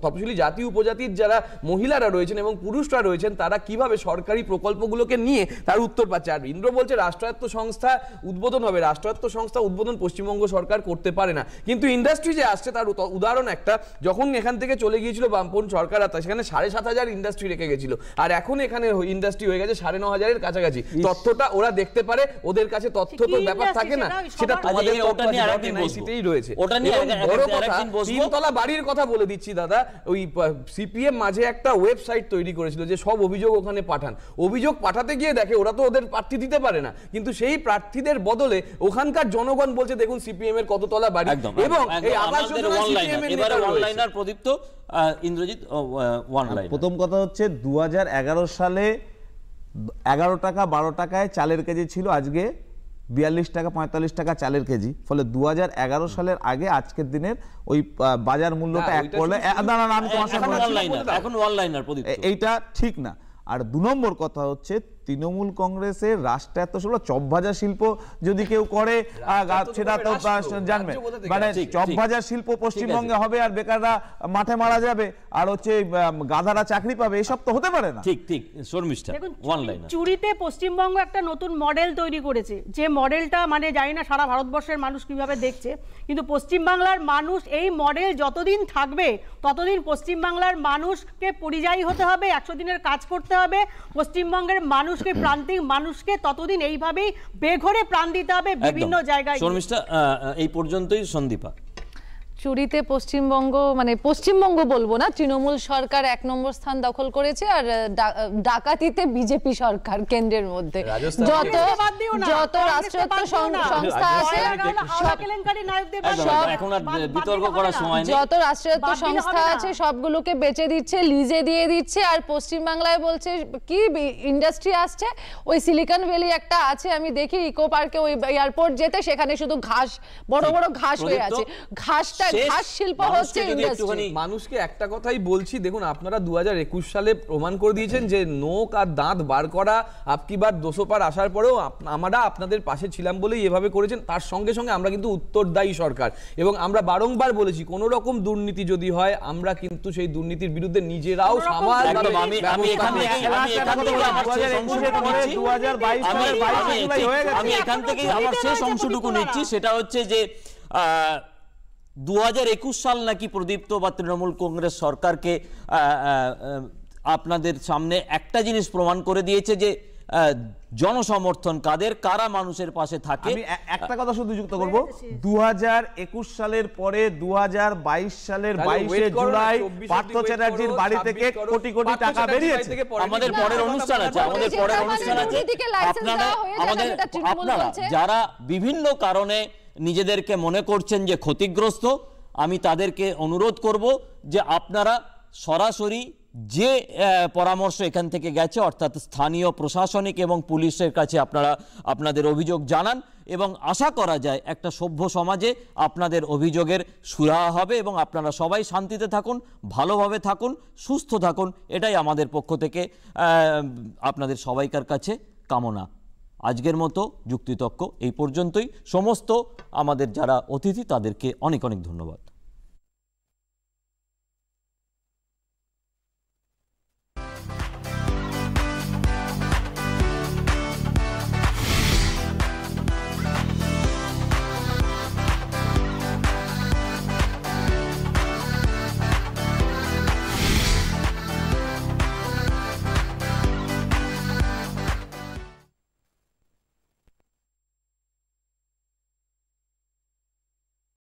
তপশিলি জাতি উপজাতির যারা মহিলারা রয়েছেন এবং পুরুষরা রয়েছেন তারা কিভাবে সরকারি প্রকল্পগুলোকে নিয়ে তার উত্তর পাচ্ছে। আর ইন্দ্র বলছে রাষ্ট্রায়ত্ত সংস্থা উদ্বোধন হবে, রাষ্ট্রায়ত্ত সংস্থা উদ্বোধন পশ্চিমবঙ্গ সরকার করতে পারে না, কিন্তু ইন্ডাস্ট্রি যে আসছে তার উদাহরণ একটা, যখন এখান থেকে চলে গিয়েছিল বামপন্থী সরকার সেখানে 7,500 ইন্ডাস্ট্রি রেখে গেছিল, আর এখন এখানে ইন্ডাস্ট্রি হয়ে গেছে 9,500-এর কাছাকাছি। তথ্যটা ওরা দেখতে পারে, ওদের কাছে তথ্য তো ব্যাপার থাকে না, সেটা তোমাদের এনআইসিতেই রয়েছে। বড় কথা, 3 তলা বাড়ির কথা বলে দিচ্ছি দাদা, ওই সিপিএম মাঝে একটা ওয়েবসাইট তৈরি করেছিল যে সব অভিযোগ ওখানে পাঠান, অভিযোগ পাঠাতে গিয়ে দেখে ওরা তো ওদের প্রার্থী দিতে পারে না, কিন্তু সেই প্রার্থীদের বদলে ওখানকার জনগণ বলছে দেখুন সিপিএম এর কততলা বাড়ি। এবং এই আবাস যোজনা সিপিএম এর নেতা
অনলাইনার প্রদীপ্ত ইন্দ্রজিৎ অনলাইন।
প্রথম কথা হচ্ছে 2011 সালে 11 টাকা 12 টাকায় চালের কেজি ছিল, আজকে 42 টাকা 45 টাকা চালের কেজি। ফলে 2011 সালের আগে আজকের দিনের ওই বাজার মূল্যটা এক করলে আমি তোমার সাথে এইটা ঠিক না। আর 2 নম্বর কথা হচ্ছে তৃণমূল কংগ্রেসের রাষ্ট্রায়ত্ত চপ ভাজা শিল্প যদি কেউ করে সেটা তো জানবে, মানে চপ ভাজা শিল্প পশ্চিমবঙ্গে হবে আর বেকাররা মাঠে মারা যাবে আর হচ্ছে গাধারা চাকরি পাবে, এসব তো হতে পারে না।
ঠিক ঠিক শর্মিষ্ঠা অনলাইন
চুরিতে পশ্চিমবঙ্গ একটা নতুন মডেল তৈরি করেছে, যে মডেলটা মানে জানি না সারা ভারতবর্ষের মানুষ কিভাবে দেখছে, কিন্তু পশ্চিমবাংলার মানুষ এই মডেল যতদিন থাকবে ততদিন পশ্চিমবাংলার মানুষকে পরিযায়ী হতে হবে, 100 দিনের কাজ করতে হবে, পশ্চিমবঙ্গের মানুষকে প্রান্তিক মানুষকে ততদিন এইভাবেই বেঘরে প্রাণ দিতে হবে বিভিন্ন জায়গায়।
শর্মিষ্ঠা এই পর্যন্তই। সন্দীপা,
চুরিতে পশ্চিমবঙ্গ মানে পশ্চিমবঙ্গ বলবো না, তৃণমূল সরকার 1 নম্বর স্থান দখল করেছে আর ডাকাতিতে বিজেপি সরকার কেন্দ্রের মধ্যে। যত রাষ্ট্রায়ত্ত সংস্থা আছে যত রাষ্ট্রায়ত্ত সংস্থা আছে সবগুলোকে বেচে দিচ্ছে, লিজে দিয়ে দিচ্ছে। আর পশ্চিমবাংলায় বলছে কি ইন্ডাস্ট্রি আসছে, ওই সিলিকন ভ্যালি একটা আছে আমি দেখি ইকো পার্কে ওই এয়ারপোর্ট যেতে, সেখানে শুধু ঘাস বড় বড় ঘাস হয়ে আছে, ঘাসটা ঘাস শিল্প হচ্ছে ইন্ডাস্ট্রি।
মানুষকে একটা কথাই বলছি, দেখুন আপনারা 2021 সালে প্রমাণ করে দিয়েছেন যে নোক আর দাঁত বার করা আপকি বার 200 পার আসার পরেও আমরা আপনাদের পাশে ছিলাম বলেই এভাবে করেছেন। তার সঙ্গে সঙ্গে আমরা কিন্তু উত্তরদায়ী সরকার এবং আমরা বারংবার বলেছি কোন রকম দুর্নীতি যদি হয় আমরা কিন্তু সেই দুর্নীতির বিরুদ্ধে নিজেরাও সমাজ।
আমি এখান থেকে আমার শেষ অংশটুকু নিচ্ছি, সেটা হচ্ছে যে 2021 সাল নাকি প্রদীপ্ত বা তৃণমূল কংগ্রেস সরকারকে আপনাদের সামনে একটা জিনিস প্রমাণ করে দিয়েছে যে জনসমর্থন কাদের, কারা মানুষের পাশে থাকে।
আমি একটা কথা শুধু যুক্ত করব, 2021 সালের পরে 2022 সালের 22 জুলাই পার্থ চ্যাটার্জির বাড়ি থেকে কোটি কোটি টাকা বেরিয়েছে।
আমাদের পরের অনুষ্ঠান আছে, আপনারা যারা বিভিন্ন কারণে নিজেদেরকে মনে করছেন যে ক্ষতিগ্রস্ত, আমি তাদেরকে অনুরোধ করব যে আপনারা সরাসরি যে পরামর্শ এখান থেকে গেছে অর্থাৎ স্থানীয় প্রশাসনিক এবং পুলিশের কাছে আপনারা আপনাদের অভিযোগ জানান, এবং আশা করা যায় একটা সভ্য সমাজে আপনাদের অভিযোগের সুরাহা হবে এবং আপনারা সবাই শান্তিতে থাকুন, ভালোভাবে থাকুন, সুস্থ থাকুন, এটাই আমাদের পক্ষ থেকে আপনাদের সবাইকার কাছে কামনা। আজকের মতো যুক্তিতর্ক এই পর্যন্তই। সমস্ত আমাদের যারা অতিথি তাদেরকে অনেক অনেক ধন্যবাদ।